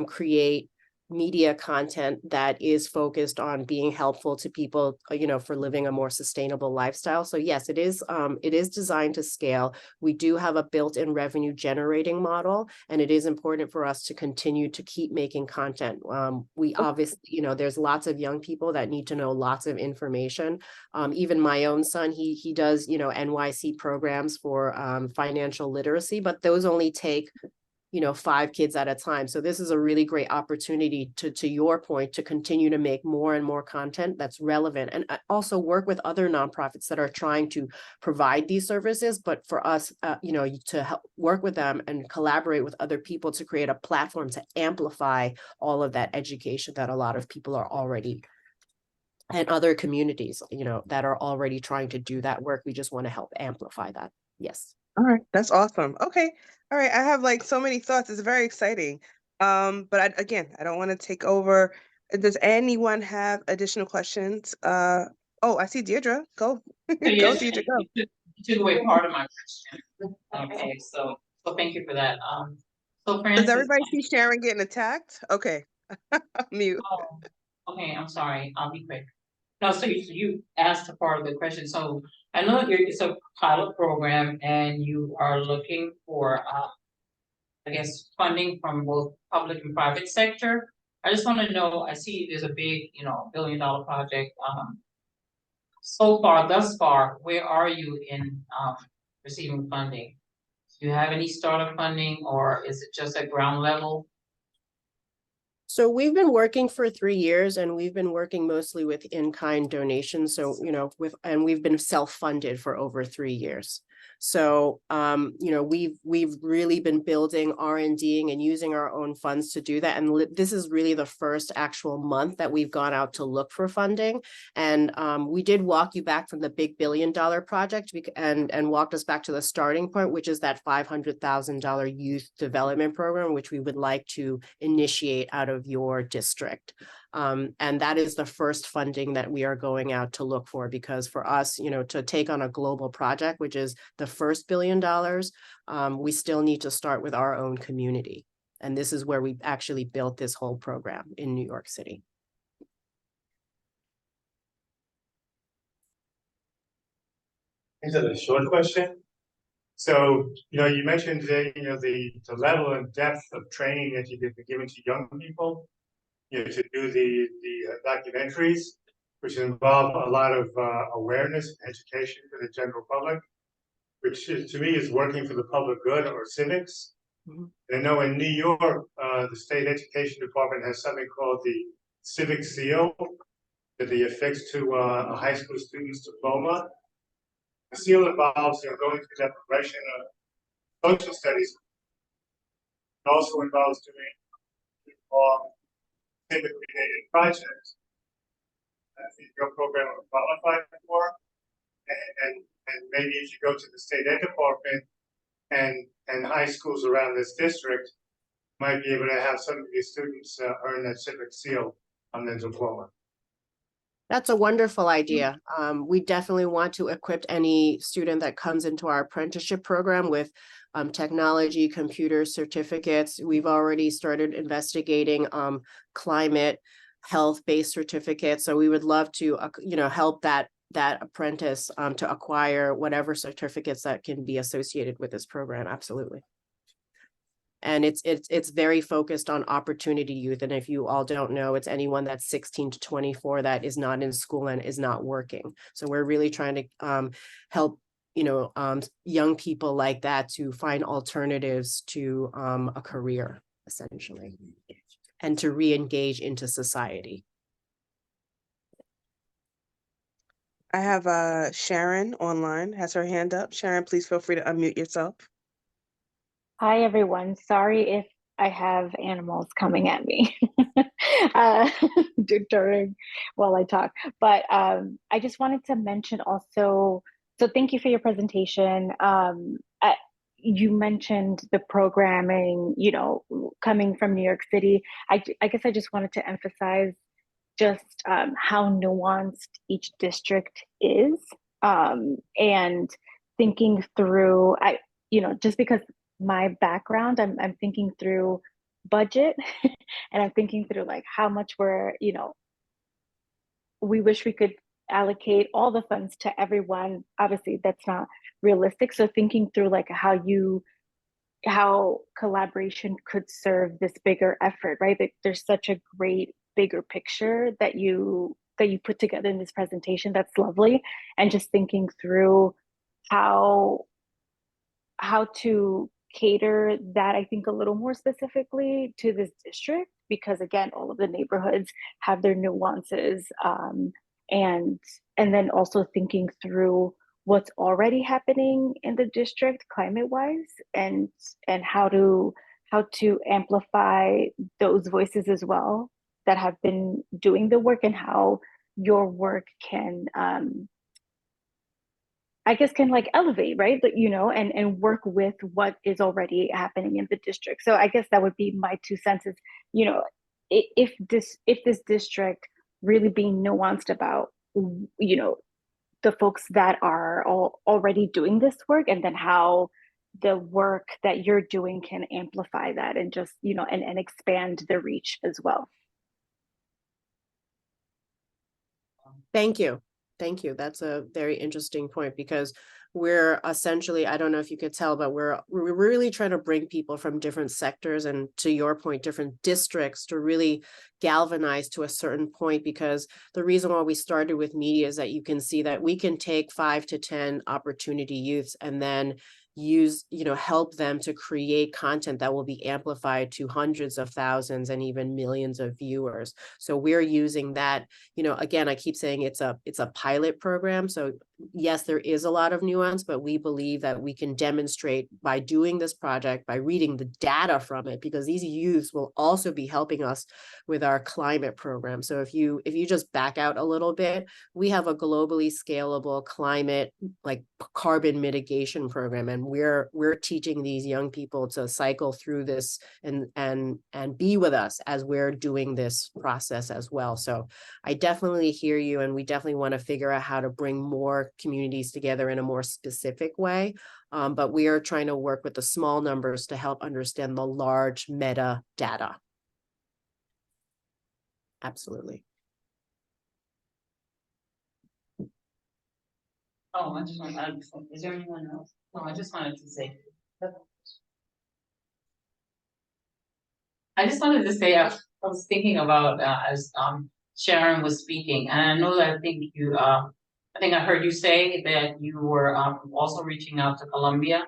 create media content that is focused on being helpful to people, for living a more sustainable lifestyle. So yes, it is designed to scale. We do have a built-in revenue generating model, and it is important for us to continue to keep making content. We obviously, there's lots of young people that need to know lots of information. Even my own son, he does, NYC programs for financial literacy, but those only take 5 kids at a time. So this is a really great opportunity to your point, to continue to make more and more content that's relevant, and also work with other nonprofits that are trying to provide these services. But for us, to help work with them and collaborate with other people to create a platform to amplify all of that education that a lot of people are already, and other communities, that are already trying to do that work. We just want to help amplify that. Yes. All right, that's awesome. Okay. All right, I have so many thoughts. It's very exciting. But I don't want to take over. Does anyone have additional questions? Oh, I see Deirdre. Go. So Go, yes, Deirdre, go. you took away part of my question. Okay, so thank you for that. So Does Francis. everybody see Sharon getting attacked? Okay. Mute. Oh, okay, I'm sorry. I'll be quick. No, so you asked a part of the question. So I know it's a pilot program and you are looking for, I guess, funding from both public and private sector. I just wanna know, I see there's a big, $1 billion project, so far, thus far, where are you in, receiving funding? Do you have any startup funding, or is it just at ground level? So we've been working for 3 years, and we've been working mostly with in-kind donations. So, and we've been self-funded for over 3 years. So, we've really been building R&Ding and using our own funds to do that. And this is really the first actual month that we've gone out to look for funding. And we did walk you back from the big $1 billion project and walked us back to the starting point, which is that $500,000 youth development program, which we would like to initiate out of your district. And that is the first funding that we are going out to look for, because for us, to take on a global project, which is the first $1 billion, we still need to start with our own community. And this is where we actually built this whole program in New York City. These are the short question. So, you mentioned the level and depth of training that you could be given to young people, to do the documentaries, which involve a lot of awareness and education for the general public, which is, to me, is working for the public good or civics. And I know in New York, the state education department has something called the Civic Seal that they affix to a high school student's diploma. The seal involves going through that progression of social studies. It also involves doing civic-related projects. I think your program will qualify for, and maybe if you go to the state ed department and high schools around this district, might be able to have some of these students earn that civic seal on their diploma. That's a wonderful idea. We definitely want to equip any student that comes into our apprenticeship program with technology, computer certificates. We've already started investigating climate health-based certificates. So we would love to, help that apprentice to acquire whatever certificates that can be associated with this program. Absolutely. And it's very focused on opportunity youth. And if you all don't know, it's anyone that's 16 to 24 that is not in school and is not working. So we're really trying to help, young people like that to find alternatives to a career, essentially, and to re-engage into society. I have Sharon online, has her hand up. Sharon, please feel free to unmute yourself. Hi, everyone. Sorry if I have animals coming at me during while I talk, but I just wanted to mention also, so thank you for your presentation. You mentioned the programming, coming from New York City. I guess I just wanted to emphasize just how nuanced each district is, and thinking through, just because my background, I'm thinking through budget and I'm thinking through like how much we wish we could allocate all the funds to everyone. Obviously that's not realistic. So thinking through like how collaboration could serve this bigger effort, right? That there's such a great bigger picture that you put together in this presentation. That's lovely. And just thinking through how to cater that, I think, a little more specifically to this district, because again, all of the neighborhoods have their nuances, and then also thinking through what's already happening in the district climate wise, and how to amplify those voices as well that have been doing the work, and how your work can I guess can like elevate, right? But, and work with what is already happening in the district. So I guess that would be my 2 cents is, if this district really being nuanced about, the folks that are already doing this work, and then how the work that you're doing can amplify that, and just, and expand the reach as well. Thank you. Thank you. That's a very interesting point, because we're essentially, I don't know if you could tell, but we're really trying to bring people from different sectors and, to your point, different districts to really galvanize to a certain point, because the reason why we started with media is that you can see that we can take 5 to 10 opportunity youths and then use, help them to create content that will be amplified to hundreds of thousands and even millions of viewers. So we're using that, again, I keep saying it's a pilot program. So yes, there is a lot of nuance, but we believe that we can demonstrate by doing this project, by reading the data from it, because these youths will also be helping us with our climate program. So if you just back out a little bit, we have a globally scalable climate, like carbon mitigation program, and we're teaching these young people to cycle through this and be with us as we're doing this process as well. So I definitely hear you, and we definitely want to figure out how to bring more communities together in a more specific way. But we are trying to work with the small numbers to help understand the large meta data. Absolutely. Oh, I just want to add, is there anyone else? No, I just wanted to say. I just wanted to say, I was thinking about, as Sharon was speaking, and I know that I think I heard you say that you were also reaching out to Colombia.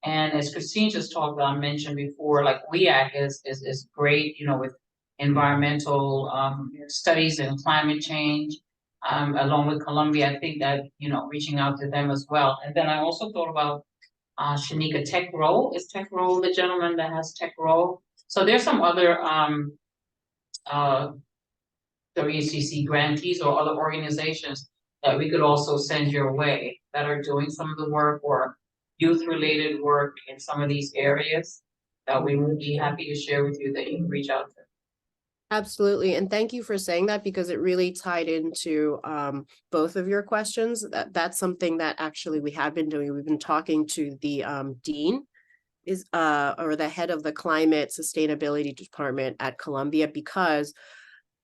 And as Christine just talked about, mentioned before, like WEAC is great, with environmental studies and climate change. Along with Colombia, I think that, reaching out to them as well. And then I also thought about Shanika Tech Roll. Is Tech Roll the gentleman that has Tech Roll? So there's some other WCC grantees or other organizations that we could also send your way that are doing some of the work or youth-related work in some of these areas that we would be happy to share with you that you can reach out to. Absolutely. And thank you for saying that, because it really tied into both of your questions. That's something that actually we have been doing. We've been talking to the dean or the head of the climate sustainability department at Columbia, because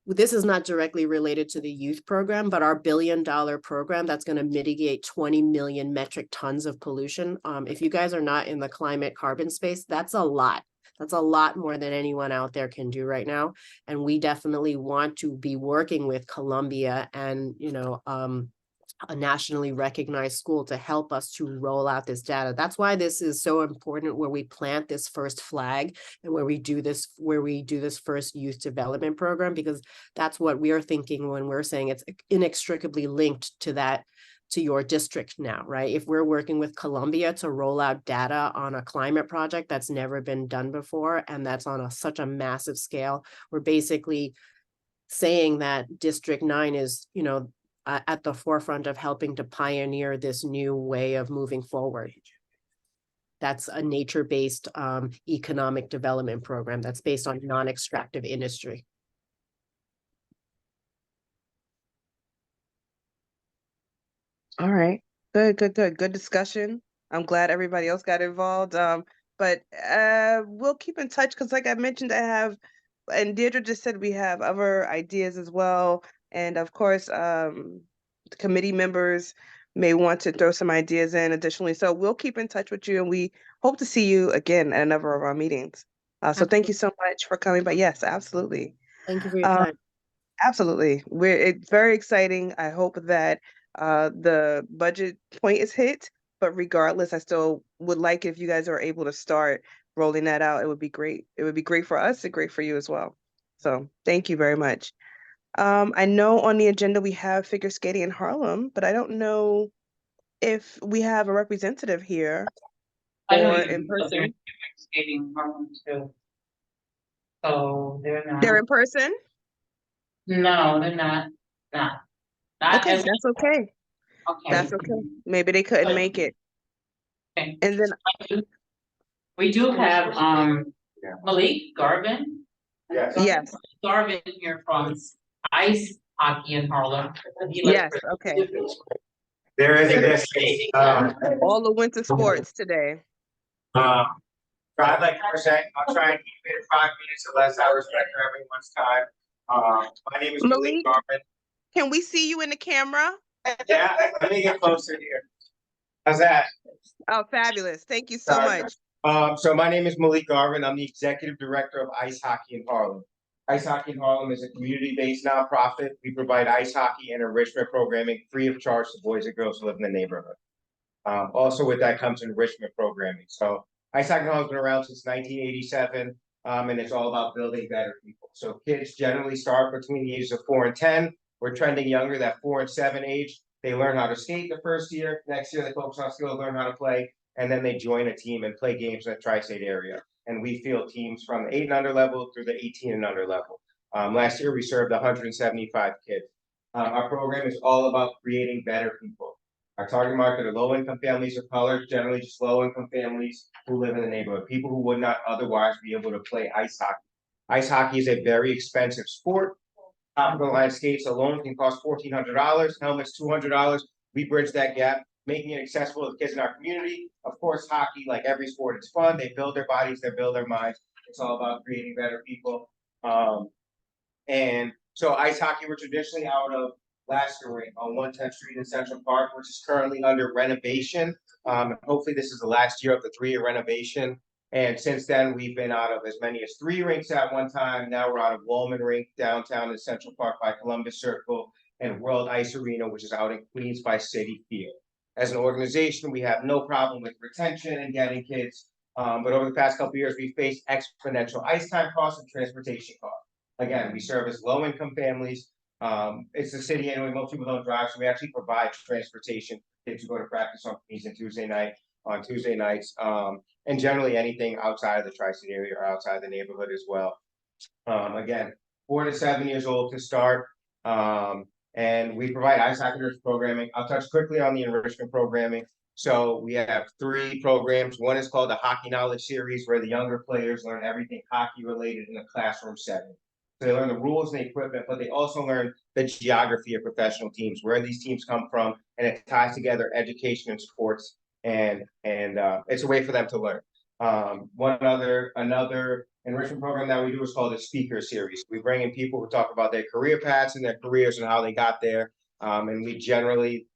this is not directly related to the youth program, but our $1 billion program that's going to mitigate 20 million metric tons of pollution. If you guys are not in the climate carbon space, that's a lot. That's a lot more than anyone out there can do right now. And we definitely want to be working with Columbia and, a nationally recognized school to help us to roll out this data. That's why this is so important, where we plant this first flag and where we do this first youth development program, because that's what we are thinking when we're saying it's inextricably linked to that, to your district now, right? If we're working with Columbia to roll out data on a climate project that's never been done before, and that's on such a massive scale, we're basically saying that District 9 is, at the forefront of helping to pioneer this new way of moving forward. That's a nature-based economic development program that's based on non-extractive industry. All right. Good discussion. I'm glad everybody else got involved. But we'll keep in touch, because like I mentioned, and Deirdre just said we have other ideas as well. And of course, the committee members may want to throw some ideas in additionally. So we'll keep in touch with you, and we hope to see you again at another of our meetings. So thank you so much for coming. But yes, absolutely. Thank you for your time. Absolutely. It's very exciting. I hope that the budget point is hit, but regardless, I still would like if you guys are able to start rolling that out. It would be great. It would be great for us and great for you as well. So thank you very much. I know on the agenda we have figure skating in Harlem, but I don't know if we have a representative here or in person. Skating Harlem too. So they're not. They're in person? No, they're not. Not Okay, as that's okay. okay. That's okay. Maybe they couldn't make it. Okay. And then we do have Malik Garvin. yes. Garvin here from ice hockey in Harlem. Yes, okay. There is this, All the winter sports today. I'd like to present, I'll try and keep it in 5 minutes or less, I respect everyone's time. My name is Malik Malik, Garvin. can we see you in the camera? Yeah, let me get closer here. How's that? Oh, fabulous. Thank you so much. So my name is Malik Garvin. I'm the executive director of Ice Hockey in Harlem. Ice Hockey in Harlem is a community-based nonprofit. We provide ice hockey and enrichment programming free of charge to boys and girls who live in the neighborhood. Also with that comes enrichment programming. So Ice Hockey in Harlem has been around since 1987, and it's all about building better people. So kids generally start between the ages of 4 and 10. We're trending younger, that 4 and 7 age. They learn how to skate the first year. Next year, they focus on skills, learn how to play, and then they join a team and play games in the tri-state area. And we field teams from the 8 and under level through the 18 and under level. Last year, we served 175 kids. Our program is all about creating better people. Our target market are low-income families of color, generally just low-income families who live in the neighborhood, people who would not otherwise be able to play ice hockey. Ice hockey is a very expensive sport. Top-of-the-line skates alone can cost $1,400, helmets $200. We bridge that gap, making it accessible to the kids in our community. Of course, hockey, like every sport, it's fun. They build their bodies, they build their minds. It's all about creating better people. And so ice hockey, we're traditionally out of Lasker Rink on 110th Street in Central Park, which is currently under renovation. Hopefully this is the last year of the 3-year renovation. And since then, we've been out of as many as 3 rinks at one time. Now we're out of Wallman Rink downtown in Central Park by Columbus Circle and World Ice Arena, which is out in Queens by City Field. As an organization, we have no problem with retention and getting kids. But over the past couple of years, we've faced exponential ice time costs and transportation costs. Again, we service low-income families. It's the city anyway, most people don't drive, so we actually provide transportation for kids who go to practice on Tuesday nights, and generally anything outside of the tri-state area or outside the neighborhood as well. Again, 4 to 7 years old to start, and we provide ice hockey programming. I'll touch quickly on the enrichment programming. So we have 3 programs. One is called the Hockey Knowledge Series, where the younger players learn everything hockey related in a classroom setting. So they learn the rules and the equipment, but they also learn the geography of professional teams, where these teams come from, and it ties together education and sports, and it's a way for them to learn. Another enrichment program that we do is called the Speaker Series. We bring in people who talk about their career paths and their careers and how they got there. And we generally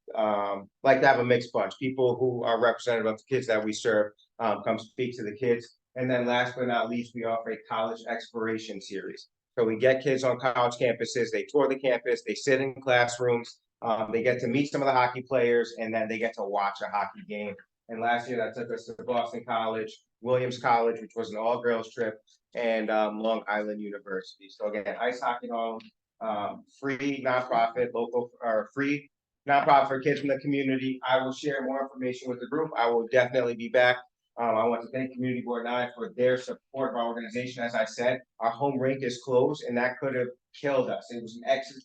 like to have a mixed bunch. People who are representative of the kids that we serve come speak to the kids. And then last but not least, we offer a college exploration series. So we get kids on college campuses, they tour the campus, they sit in classrooms, they get to meet some of the hockey players, and then they get to watch a hockey game. And last year that took us to Boston College, Williams College, which was an all-girls trip, and Long Island University. So again, Ice Hockey Home, free nonprofit, free nonprofit for kids in the community. I will share more information with the group. I will definitely be back. I want to thank Community Board 9 for their support of our organization. As I said, our home rink is closed, and that could have killed us. It was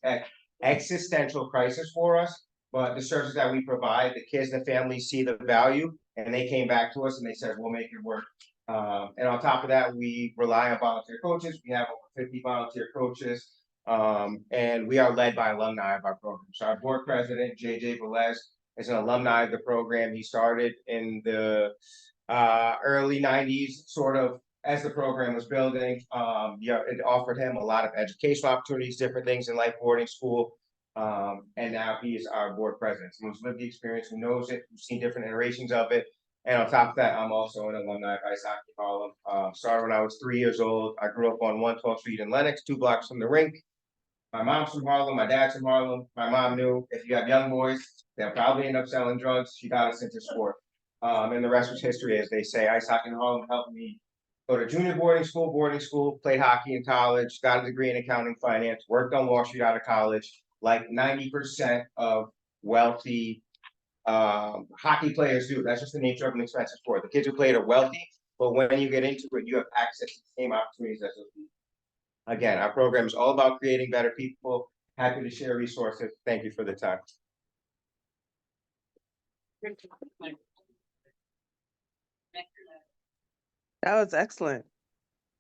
an existential crisis for us, but the services that we provide, the kids and the families see the value, and they came back to us and they said, we'll make it work. And on top of that, we rely on volunteer coaches. We have over 50 volunteer coaches, and we are led by alumni of our program. So our board president, JJ Velez, is an alumni of the program. He started in the early 90s, sort of as the program was building. It offered him a lot of educational opportunities, different things in life, boarding school. And now he is our board president. Someone who's lived the experience, who knows it, who's seen different iterations of it. And on top of that, I'm also an alumni of Ice Hockey Harlem. Started when I was 3 years old. I grew up on 112th Street in Lenox, 2 blocks from the rink. My mom's from Harlem, my dad's from Harlem. My mom knew if you have young boys, they'll probably end up selling drugs. She got us into sport. And the rest was history, as they say. Ice Hockey in Harlem helped me go to junior boarding school, played hockey in college, got a degree in accounting finance, worked on Wall Street out of college. Like 90% of wealthy hockey players do. That's just the nature of an expensive sport. The kids who play it are wealthy, but when you get into it, you have access to the same opportunities as those people. Again, our program is all about creating better people. Happy to share resources. Thank you for the time. That was excellent.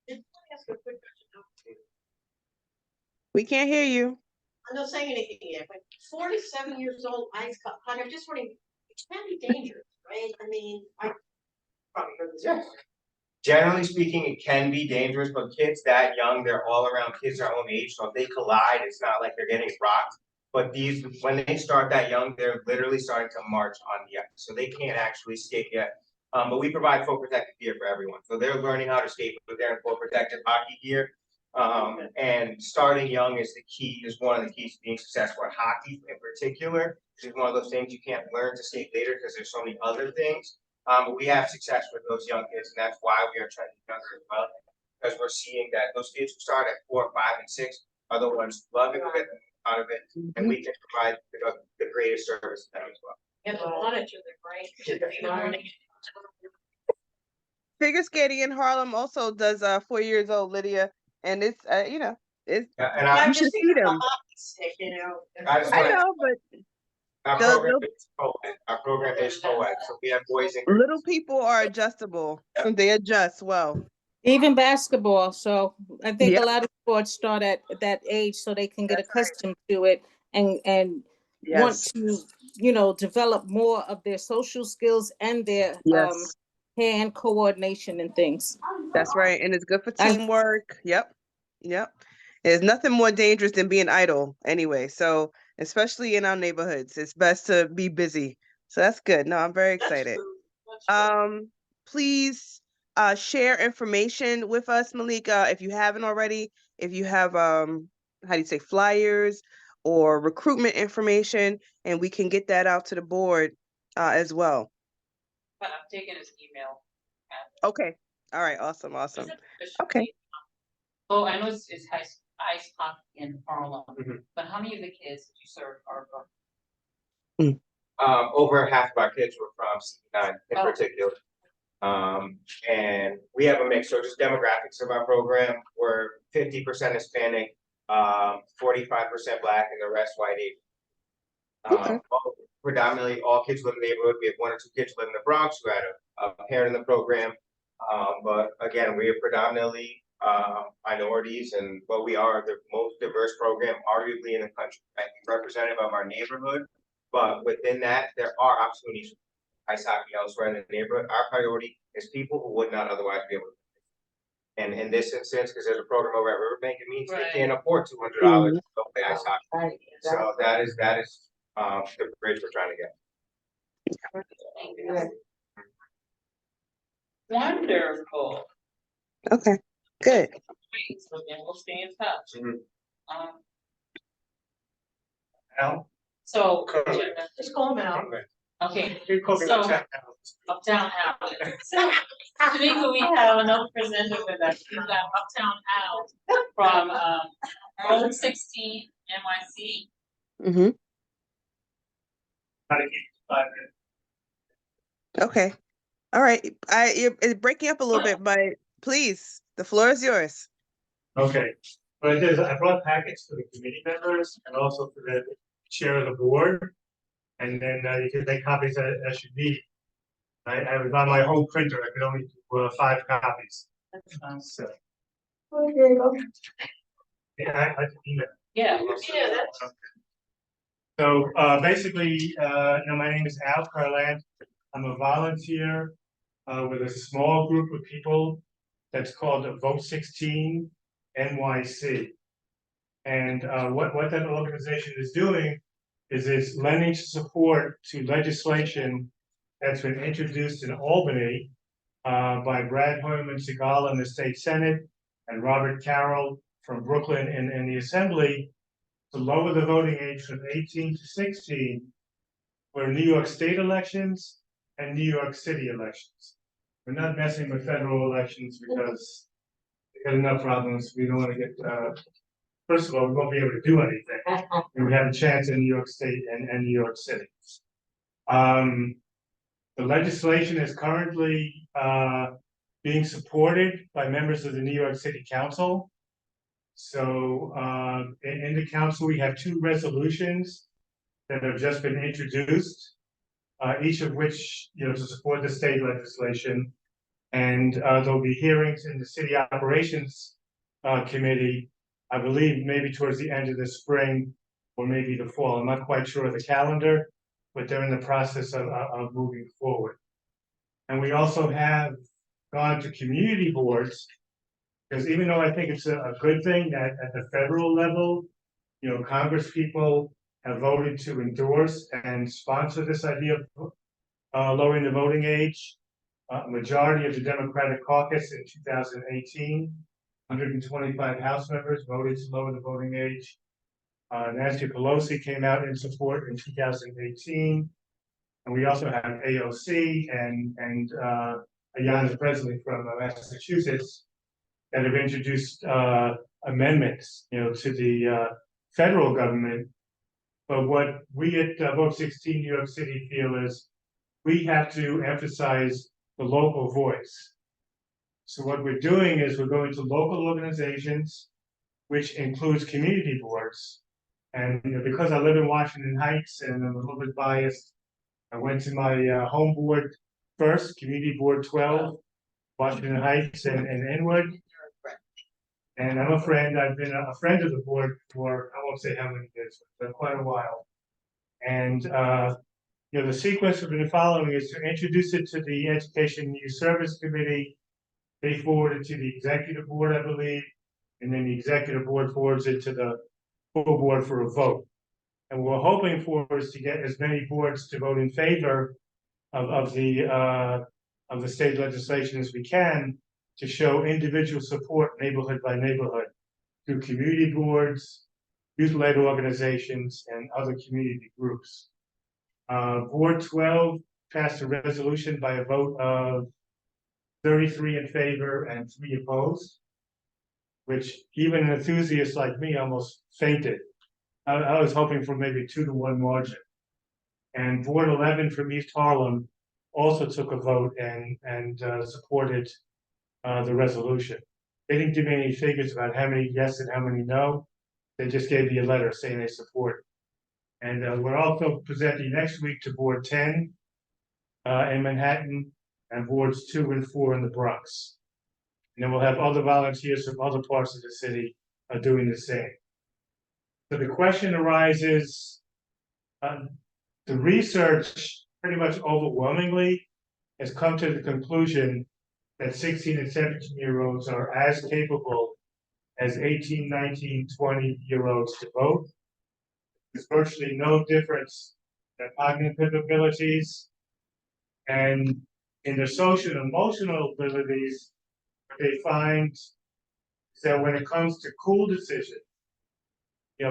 Let me ask you a quick question. We can't hear you. I'm not saying anything yet, but 47 years old ice hockey, I'm just wondering, it can be dangerous, right? I mean, I probably heard this. Yes. Generally speaking, it can be dangerous, but kids that young, they're all around kids our own age. So if they collide, it's not like they're getting rocked. But these, when they start that young, they're literally starting to march on the ice, so they can't actually skate yet. But we provide full protective gear for everyone, so they're learning how to skate with their full protective hockey gear. And starting young is one of the keys to being successful at hockey in particular. It's one of those things you can't learn to skate later because there's so many other things. But we have success with those young kids, and that's why we are trending younger as well. Because we're seeing that those kids who start at 4, 5, and 6 are the ones who love it, who get out of it, and we can provide the greatest service to them as well. And the monitor, they're great. Figure skating in Harlem also does 4 years old, Lydia, and it's you know, it's Yeah, and you should see them. Hockey stick, you know. I just I wanna- know, but our they'll- program they'll- is co-ed. Our program is co-ed, so we have boys and little people are adjustable. They adjust well. Even basketball. So I think Yep. a lot of sports start at that age so they can get accustomed to it and want Yes. to, develop more of their social skills and their Yes. hand coordination and things. That's right. And it's good for I- teamwork. Yep. Yep. There's nothing more dangerous than being idle anyway. So especially in our neighborhoods, it's best to be busy. So that's good. No, I'm very excited. Please share information with us, Malika, if you haven't already. If you have how do you say, flyers or recruitment information, and we can get that out to the board as well. But I'm taking his email. Okay. All right. Awesome. Awesome. Okay. Oh, I know it's ice hockey in Harlem, Mhm. but how many of the kids did you serve are from? over half of our kids were from MCB9 in Oh. particular. And we have a mix, so just demographics of our program, we're 50% Hispanic, 45% Black, and the rest white Asian. Okay. Predominantly all kids live in the neighborhood. We have 1 or 2 kids live in the Bronx who had a parent in the program. But again, we are predominantly minorities, but we are the most diverse program arguably in the country. Right? We're representative of our neighborhood, but within that, there are opportunities for ice hockey elsewhere in the neighborhood. Our priority is people who would not otherwise be able to. And in this instance, because there's a program over at Riverbank, it means they can't afford $200 to go play ice hockey. Right, So that is the bridge we're trying to get. Wonderful. Okay. Good. Great, so then we'll stay in touch. Mhm. Al? So, Just call them out. okay, You call me So- Al. Uptown Al. So, Tamika, we have another presenter with us. We've got Uptown Al from Road 16 NYC. Mm-hmm. Try to keep it 5 minutes. Okay. All right. It's breaking up a little bit, but please, the floor is yours. Okay, what I did is I brought packets for the committee members and also for the chair of the board. And then you can make copies as you need. I was on my home printer, I could only do 5 copies. So, yeah, I can email. Yeah. Yeah, that's. Okay. So basically, my name is Al Carland. I'm a volunteer with a small group of people that's called Vote 16 NYC. And what that organization is doing is it's lending support to legislation that's been introduced in Albany by Brad Hoyman Segal in the state Senate and Robert Carroll from Brooklyn in the Assembly to lower the voting age from 18 to 16 for New York State elections and New York City elections. We're not messing with federal elections because we got enough problems. We don't want to get, first of all, we won't be able to do anything. And we have a chance in New York State and New York City. The legislation is currently being supported by members of the New York City Council. So in the council, we have 2 resolutions that have just been introduced, each of which, to support the state legislation. And there'll be hearings in the City Operations Committee, I believe maybe towards the end of the spring or maybe the fall. I'm not quite sure of the calendar, but they're in the process of moving forward. And we also have gone to community boards, because even though I think it's a good thing that at the federal level, Congress people have voted to endorse and sponsor this idea of lowering the voting age. Majority of the Democratic caucus in 2018, 125 House members voted to lower the voting age. Nancy Pelosi came out in support in 2018. And we also have AOC and Ayanna Pressley from Massachusetts that have introduced amendments, to the federal government. But what we at Vote 16 New York City feel is we have to emphasize the local voice. So what we're doing is we're going to local organizations, which includes community boards. And because I live in Washington Heights and I'm a little bit biased, I went to my home board first, Community Board 12, Washington Heights and Inwood. And I'm a friend. I've been a friend of the board for, I won't say how many years, but quite a while. And the sequence we've been following is to introduce it to the Education and Youth Service Committee. They forward it to the executive board, I believe, and then the executive board forwards it to the full board for a vote. And what we're hoping for is to get as many boards to vote in favor of the state legislation as we can, to show individual support neighborhood by neighborhood through community boards, youth-led organizations, and other community groups. Board 12 passed a resolution by a vote of 33 in favor and 3 opposed, which even an enthusiast like me almost fainted. I was hoping for maybe 2-to-1 margin. And Board 11 from East Harlem also took a vote and supported the resolution. They didn't give me any figures about how many yes and how many no. They just gave me a letter saying they support it. And we're also presenting next week to Board 10 in Manhattan and Boards 2 and 4 in the Bronx. And then we'll have other volunteers from other parts of the city doing the same. So the question arises, the research pretty much overwhelmingly has come to the conclusion that 16 and 17-year-olds are as capable as 18, 19, 20-year-olds to vote. There's virtually no difference in their cognitive abilities. And in their social and emotional abilities, what they find is that when it comes to cool decisions,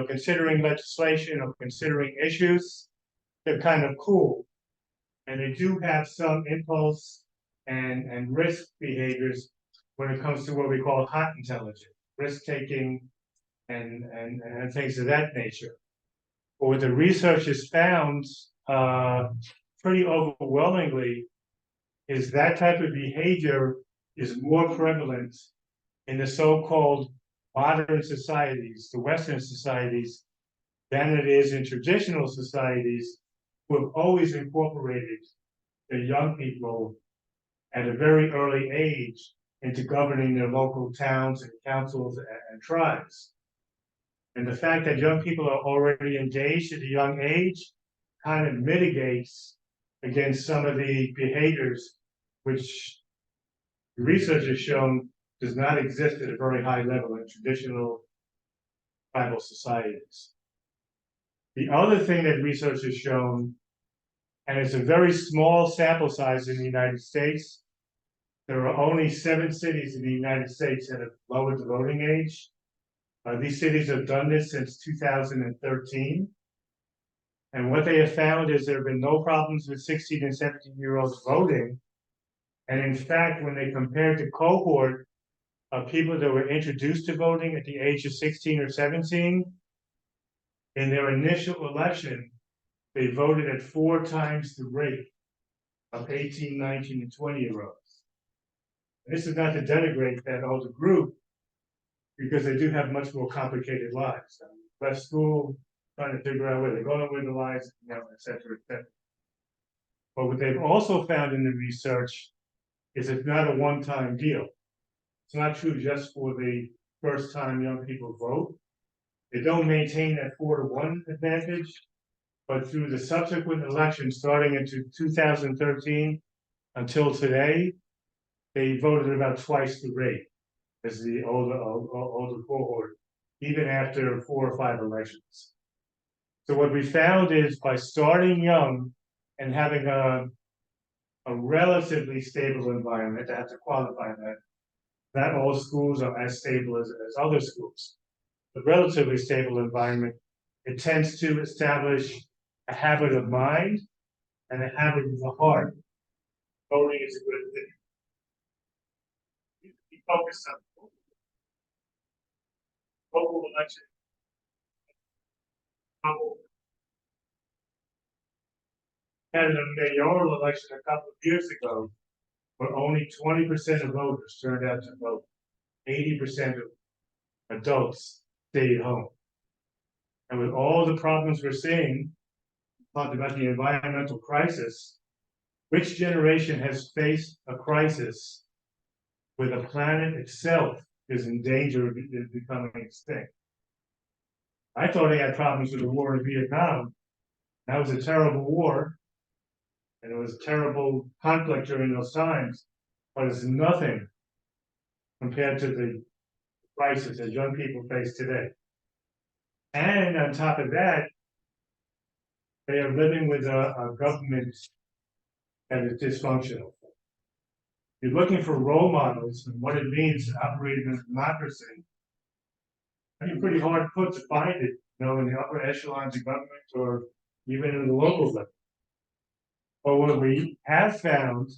considering legislation or considering issues, they're kind of cool. And they do have some impulse and risk behaviors when it comes to what we call hot intelligence, risk-taking and things of that nature. But what the research has found pretty overwhelmingly is that type of behavior is more prevalent in the so-called modern societies, the Western societies, than it is in traditional societies who have always incorporated the young people at a very early age into governing their local towns and councils and tribes. And the fact that young people are already engaged at a young age kind of mitigates against some of the behaviors which research has shown does not exist at a very high level in traditional tribal societies. The other thing that research has shown, and it's a very small sample size in the United States, there are only 7 cities in the United States that have lowered the voting age. These cities have done this since 2013. And what they have found is there have been no problems with 16 and 17-year-olds voting. And in fact, when they compared the cohort of people that were introduced to voting at the age of 16 or 17, in their initial election, they voted at 4 times the rate of 18, 19, and 20-year-olds. This is not to denigrate that older group, because they do have much more complicated lives. Left school, trying to figure out where they're going with their lives, et cetera, et cetera. But what they've also found in the research is it's not a one-time deal. It's not true just for the first time young people vote. They don't maintain that 4-to-1 advantage, but through the subsequent elections, starting into 2013 until today, they voted about twice the rate as the older cohort, even after 4 or 5 elections. So what we found is by starting young and having a relatively stable environment, I have to qualify that. Not all schools are as stable as other schools. The relatively stable environment, it tends to establish a habit of mind and a habit of the heart. Voting is a good thing. We focus on local election. Had a mayoral election a couple of years ago, where only 20% of voters turned out to vote. 80% of adults stayed home. And with all the problems we're seeing, talked about the environmental crisis, which generation has faced a crisis where the planet itself is in danger of becoming extinct? I thought they had problems with the war in Vietnam. That was a terrible war, and it was a terrible conflict during those times, but it's nothing compared to the crisis that young people face today. And on top of that, they are living with a government that is dysfunctional. You're looking for role models and what it means to operate in a democracy. It's pretty hard put to find it, you know, in the upper echelons of government or even in the local level. But what we have found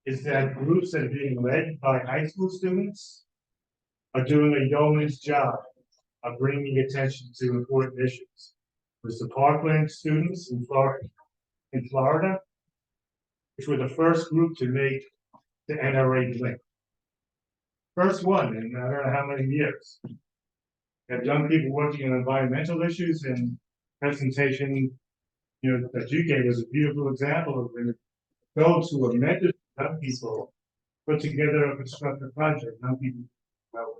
is that groups that are being led by high school students are doing a yeoman's job of bringing attention to important issues. There's the Parkland students in Florida, which were the first group to make the NRA blink. First one in I don't know how many years. You have young people working on environmental issues, and presentation, you know, that you gave was a beautiful example of when those who are mentored young people put together a constructive project. Young people, well,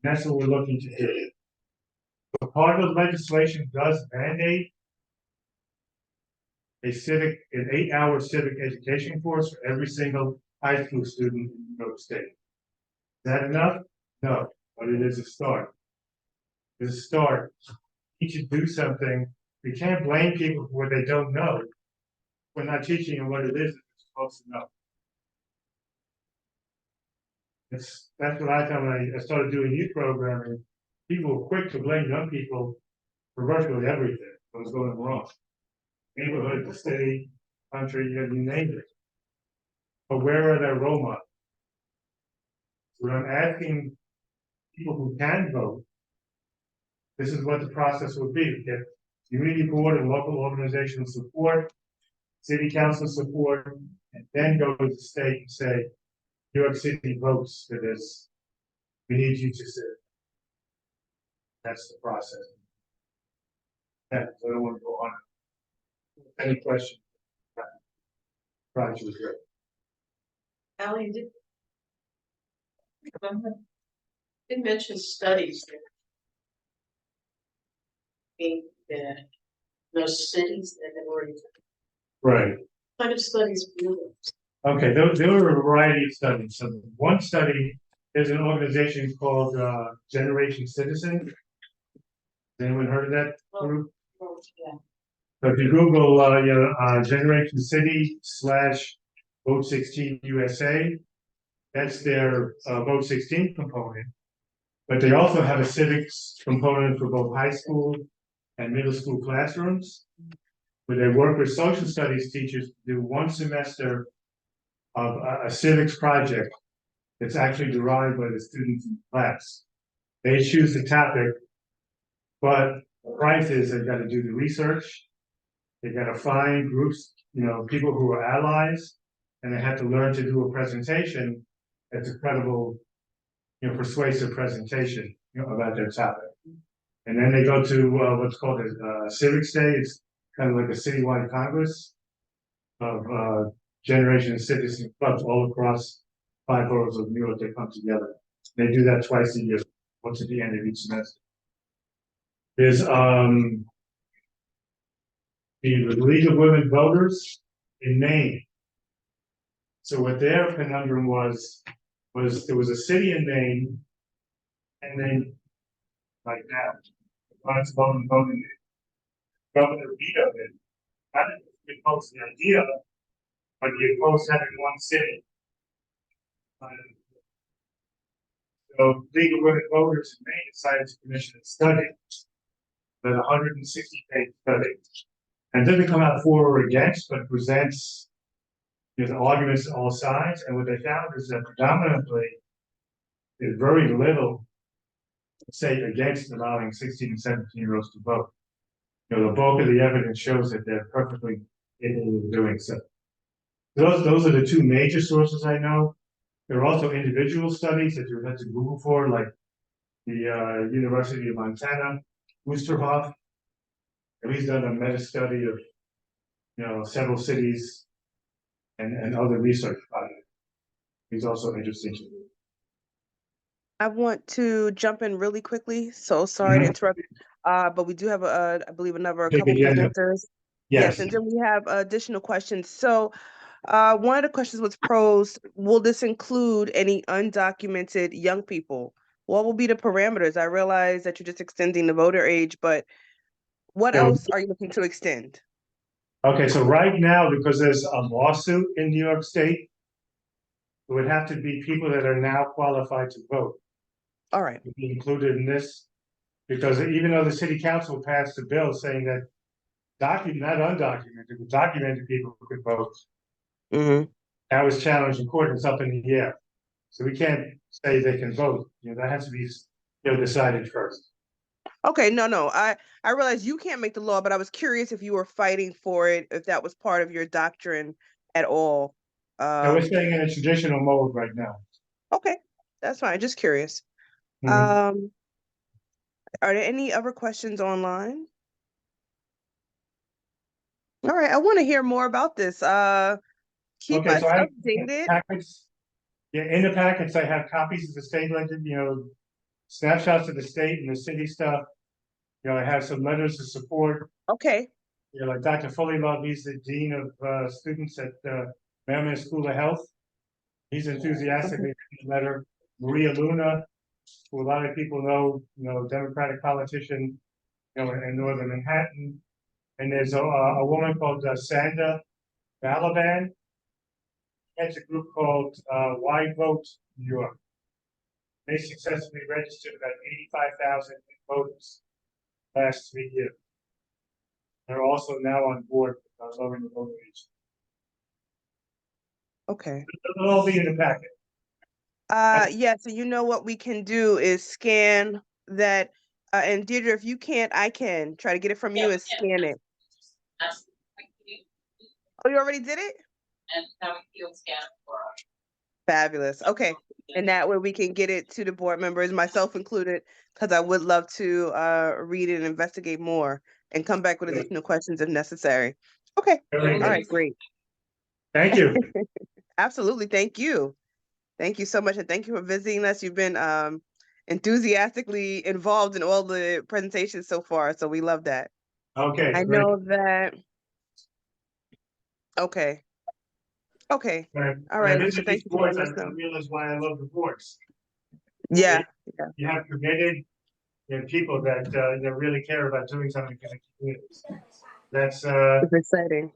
that's what we're looking to do. So part of the legislation does mandate an 8-hour civic education course for every single high school student in New York State. Is that enough? No, but it is a start. It's a start. You should do something. We can't blame people for what they don't know. We're not teaching them what it is that they're supposed to know. That's what I found when I started doing youth programming. People were quick to blame young people for virtually everything that was going wrong. Neighborhood, the state, country, you name it. But where are their role models? When I'm asking people who can vote, this is what the process would be: get community board and local organizational support, city council support, and then go to the state and say, New York City votes for this. We need you to sit. That's the process. Yeah, I don't want to go on. Any questions? Project was great. Ally, did mention studies. In those cities that have already. Right. What kind of studies were those? Okay, there were a variety of studies. So one study, there's an organization called Generation Citizen. Has anyone heard of that group? Oh, yeah. So if you Google, Generation City / Vote 16 USA, that's their Vote 16 component. But they also have a civics component for both high school and middle school classrooms, where they work with social studies teachers to do one semester of a civics project that's actually derived by the students in class. They choose the topic, but the price is they've got to do the research. They've got to find groups, people who are allies, and they have to learn to do a presentation that's a credible, persuasive presentation, about their topic. And then they go to what's called a Civics Day. It's kind of like a citywide congress of Generation Citizen clubs all across 5 boroughs of New York. They come together. They do that twice a year, once at the end of each semester. There's the League of Women Voters in Maine. So what their conundrum was there was a city in Maine, and then like that, responsible and voted it. Governor vetoed it. I didn't oppose the idea, but he opposed having one city. So League of Women Voters in Maine decided to commission a study, that 160-page study, and doesn't come out for or against, but presents the arguments on all sides. And what they found is that predominantly there's very little to say against allowing 16 and 17-year-olds to vote. The bulk of the evidence shows that they're perfectly capable of doing so. Those are the two major sources I know. There are also individual studies that you have to Google for, like the University of Montana, Oosterhoff. And he's done a meta study of several cities and other research on it. He's also interesting to me. I want to jump in really quickly. So sorry to interrupt. But we do have I believe a couple presenters. Yes, and then we have additional questions. So one of the questions was posed, will this include any undocumented young people? What will be the parameters? I realize that you're just extending the voter age, but what else are you looking to extend? Okay, so right now, because there's a lawsuit in New York State, it would have to be people that are now qualified to vote. All right. To be included in this, because even though the city council passed a bill saying that not undocumented, but documented people could vote, that was challenged in court and it's up in the air. So we can't say they can vote. That has to be decided first. Okay, no. I realize you can't make the law, but I was curious if you were fighting for it, if that was part of your doctrine at all. And we're staying in a traditional mode right now. Okay, that's fine. Just curious. Are there any other questions online? All right, I want to hear more about this. Keep us updated. In the packets, I have copies of the state legend, snapshots of the state and the city stuff. I have some letters of support. Okay. Like Dr. Fullylove, he's the dean of students at Maryland School of Health. He's enthusiastically written a letter. Maria Luna, who a lot of people know, Democratic politician, in northern Manhattan. And there's a woman called Sanda Balaban. Has a group called Why Vote New York. They successfully registered about 85,000 voters last 3 years. They're also now on board with lowering the voter age. Okay. It'll all be in the packet. Yeah, so what we can do is scan that. And Deirdre, if you can't, I can try to get it from you and scan it. Oh, you already did it? And now you'll scan it for us. Fabulous. Okay. And that way we can get it to the board members, myself included, because I would love to read it and investigate more and come back with additional questions if necessary. Okay. All right, great. Thank you. Absolutely. Thank you. Thank you so much. And thank you for visiting us. You've been enthusiastically involved in all the presentations so far. So we love that. Okay. I know that. Okay. Okay. All right, Alicia, thank you for letting us know. I realize why I love the boards. Yeah. You have committed people that really care about doing something for the communities. That's it's exciting.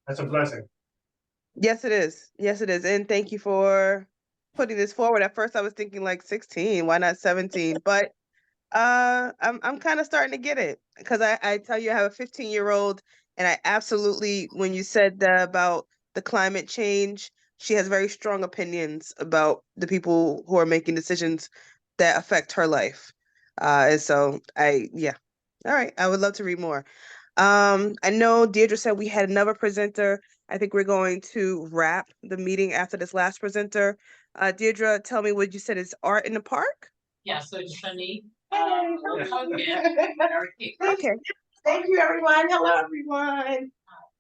That's a blessing. Yes, it is. Yes, it is. And thank you for putting this forward. At first I was thinking like 16, why not 17? But I'm kind of starting to get it, because I tell you, I have a 15-year-old, and I absolutely, when you said about the climate change, she has very strong opinions about the people who are making decisions that affect her life. And so all right, I would love to read more. I know Deirdre said we had another presenter. I think we're going to wrap the meeting after this last presenter. Deirdre, tell me what you said is Art in the Park? Yeah, so Shani. Okay. Thank you, everyone. Hello, everyone.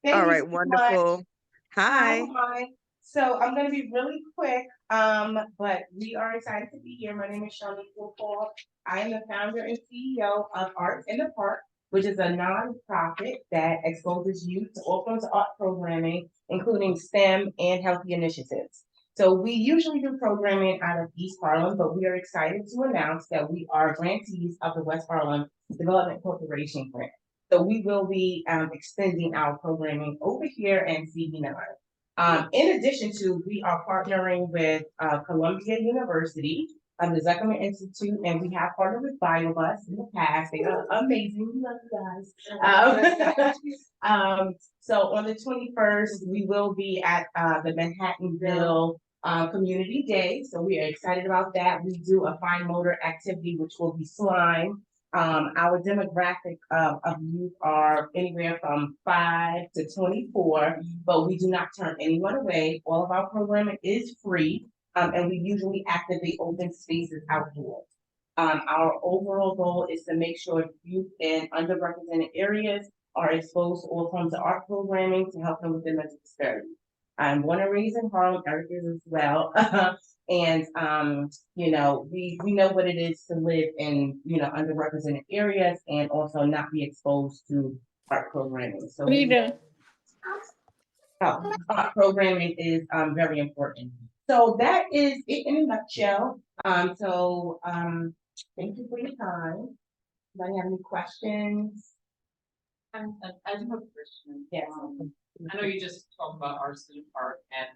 All right, wonderful. Hi. Hi. So I'm gonna be really quick, but we are excited to be here. My name is Shani Paul. I am the founder and CEO of Art in the Park, which is a nonprofit that exposes youth to all forms of art programming, including STEM and healthy initiatives. So we usually do programming out of East Harlem, but we are excited to announce that we are grantees of the West Harlem Development Corporation grant. So we will be extending our programming over here in MCB9. In addition to, we are partnering with Columbia University, the Zuckerman Institute, and we have partnered with BioBus in the past. They are amazing. We love you guys. So on the 21st, we will be at the Manhattanville Community Day. So we are excited about that. We do a fine motor activity, which will be slime. Our demographic of youth are anywhere from 5 to 24, but we do not turn anyone away. All of our programming is free, and we usually activate open spaces outdoors. Our overall goal is to make sure youth in underrepresented areas are exposed to all forms of art programming to help them with their mental disparity. I'm born and raised in Harlem, Eric is as well. And, you know, we know what it is to live in, you know, underrepresented areas and also not be exposed to art programming. So What are you doing? art programming is very important. So that is it in a nutshell. Thank you for your time. Anybody have any questions? I do have a question. Yes. I know you just talked about arts in the park and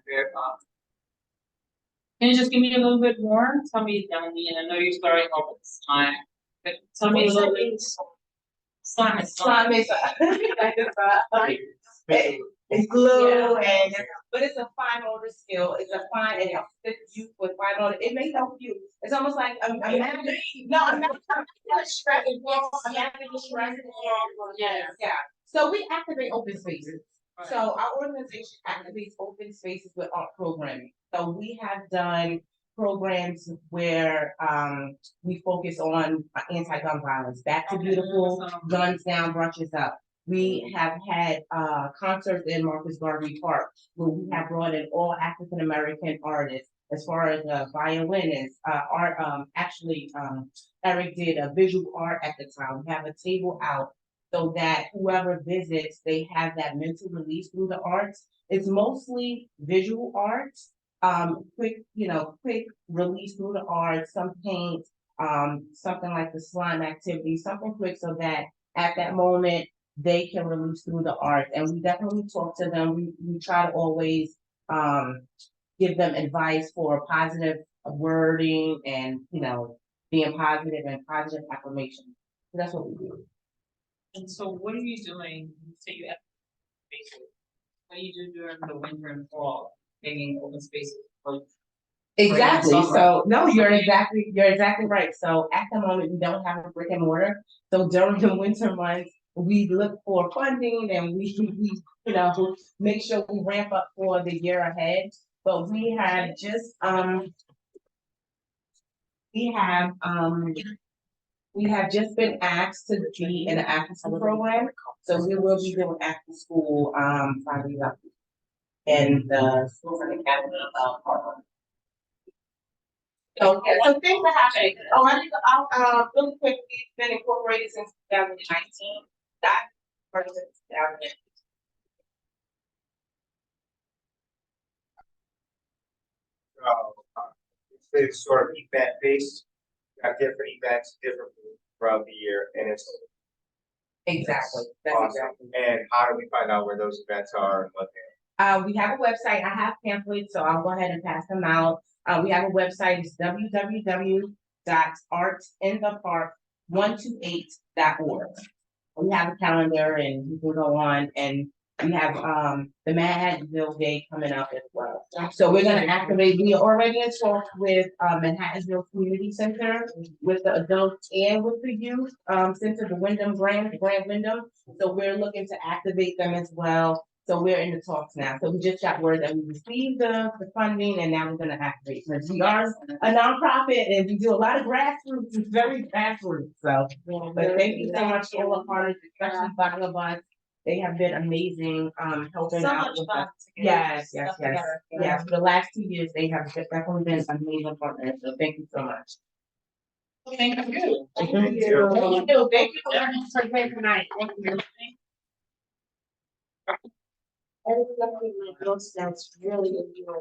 can you just give me a little bit more? Tell me, I know you're starting off with slime, but tell me a little bit. Slime is it's glue but it's a fine motor skill. It's a fine and helps you with fine motor. It may help you. It's almost like I'm not stressing. Yeah. So we activate open spaces. Right. So our organization activates open spaces with art programming. So we have done programs where we focus on anti-gun violence. Back to Beautiful, Guns Down, Brushes Up. We have had concerts in Marcus Garvey Park where we have brought in all African American artists as far as violinists, art. Eric did a visual art at the time. We have a table out so that whoever visits, they have that mental release through the arts. It's mostly visual arts, quick release through the arts, some paint, something like the slime activity, something quick so that at that moment they can release through the art. And we definitely talk to them. We try to always give them advice for positive wording and, you know, being positive and positive affirmation. So that's what we do. And so what are you doing? So you have basically, what do you do during the winter and fall, making open spaces? Exactly. So no, you're exactly right. So at the moment we don't have a brick and mortar. So during the winter months, we look for funding and we you know make sure we ramp up for the year ahead. But we have just been asked to be in an after school program. So we will be doing after school Friday up in the schools and academy of Harlem. So things are happening. Oh, I think really quick, it's been incorporated since 2019. That versus 2000. It's sort of event based. Got different events, different throughout the year, and it's Exactly. That's awesome. exactly. And how do we find out where those events are and what they're? We have a website. I have pamphlets, so I'll go ahead and pass them out. We have a website. It's www.artsinthepark128.org. We have a calendar and you can go on, and we have the Manhattanville Day coming up as well. So we're gonna activate, we are already in talks with Manhattanville Community Center, with the adults and with the youth center, the Wyndham Grand Wyndham. So we're looking to activate them as well. So we're in the talks now. So we just got word that we received the funding and now we're gonna activate. Because we are a nonprofit and we do a lot of grassroots, it's very grassroots, so. But thank you so much to all the partners, especially BioBus. They have been amazing, helping So out much with fun us. to get Yes. stuff together. Yes, for the last 2 years, they have definitely been amazing partners, so thank you so much. Thank you. Thank you. Thank you for being tonight. Thank you. Every lovely my girl scouts really enjoy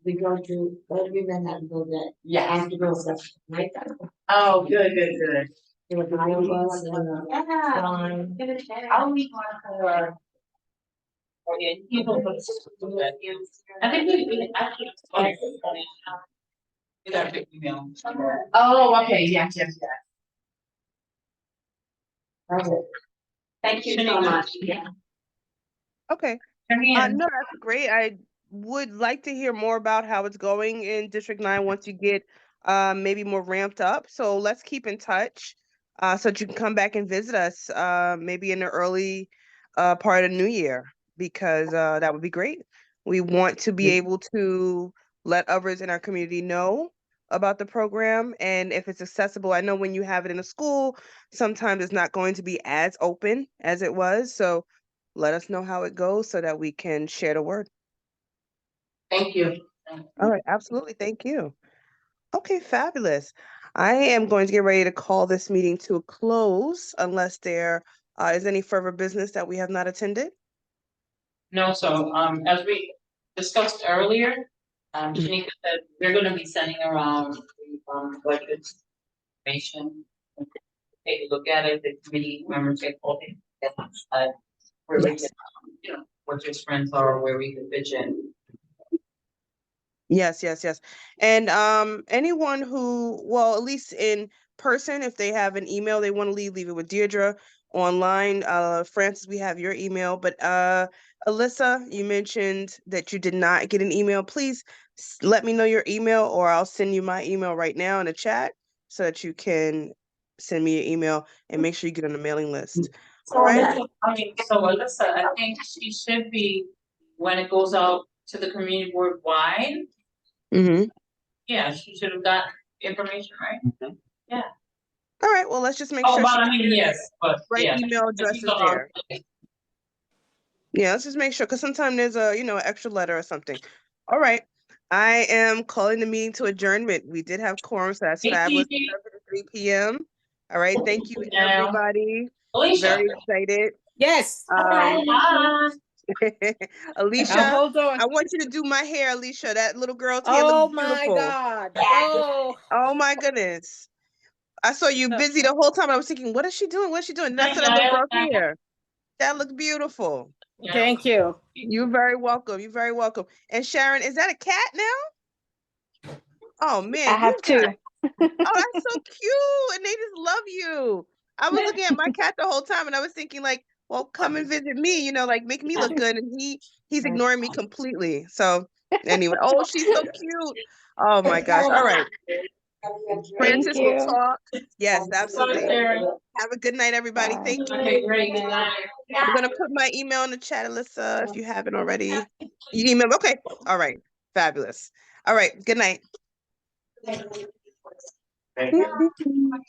we go to, we then have to go there. Yeah, after girls, that's night time. Oh, good, good, good. It was nine of us and, I'll leave one for. Oh, yeah, you don't put. I think we actually. You got the email. Oh, okay, yes. Thank you so much. Okay. No, that's great. I would like to hear more about how it's going in District 9 once you get maybe more ramped up. So let's keep in touch so that you can come back and visit us maybe in the early part of the new year, because that would be great. We want to be able to let others in our community know about the program, and if it's accessible. I know when you have it in a school, sometimes it's not going to be as open as it was. So let us know how it goes so that we can share the word. Thank you. All right, absolutely. Thank you. Okay, fabulous. I am going to get ready to call this meeting to a close unless there is any further business that we have not attended. No, so, as we discussed earlier, Mhm. Shanika said we're gonna be sending around the, budget information. Take a look at it, the committee members get all the, where we Yes. can, you know, what your strengths are, where we can pitch in. Yes, yes, yes. And anyone who, well, at least in person, if they have an email they want to leave it with Deirdre. Online, Francis, we have your email, but Alyssa, you mentioned that you did not get an email. Please let me know your email, or I'll send you my email right now in the chat so that you can send me your email and make sure you get on the mailing list. So, All right. so Alyssa, I think she should be, when it goes out to the community board wide, Mm-hmm. yeah, she should have got information, right? Yeah. All right. Well, let's just make Oh, sure but she I mean, yes, but right yeah. email address is there. Yeah, let's just make sure, because sometimes there's a, an extra letter or something. All right. I am calling the meeting to adjournment. We did have quorum, so that's fabulous. 3 p.m. All right. Thank you, everybody. Alicia. Very excited. Yes. Alicia, Hold on. I want you to do my hair, Alicia. That little girl's hair Oh looks my beautiful. God. Oh. Oh my goodness. I saw you busy the whole time. I was thinking, what is she doing? What is she doing? That's that little girl's hair. That looked beautiful. Thank you. You're very welcome. You're very welcome. And Sharon, is that a cat now? Oh man, I have two. Oh, that's so cute. And they just love you. I was looking at my cat the whole time and I was thinking like, well, come and visit me, like make me look good. And he's ignoring me completely. So anyway, oh, she's so cute. Oh my gosh. All right. Francis will talk. Yes, absolutely. Have a good night, everybody. Thank you. Okay, great. Good night. I'm gonna put my email in the chat, Alyssa, if you haven't already. You email. Okay. All right. Fabulous. All right. Good night. Thank you.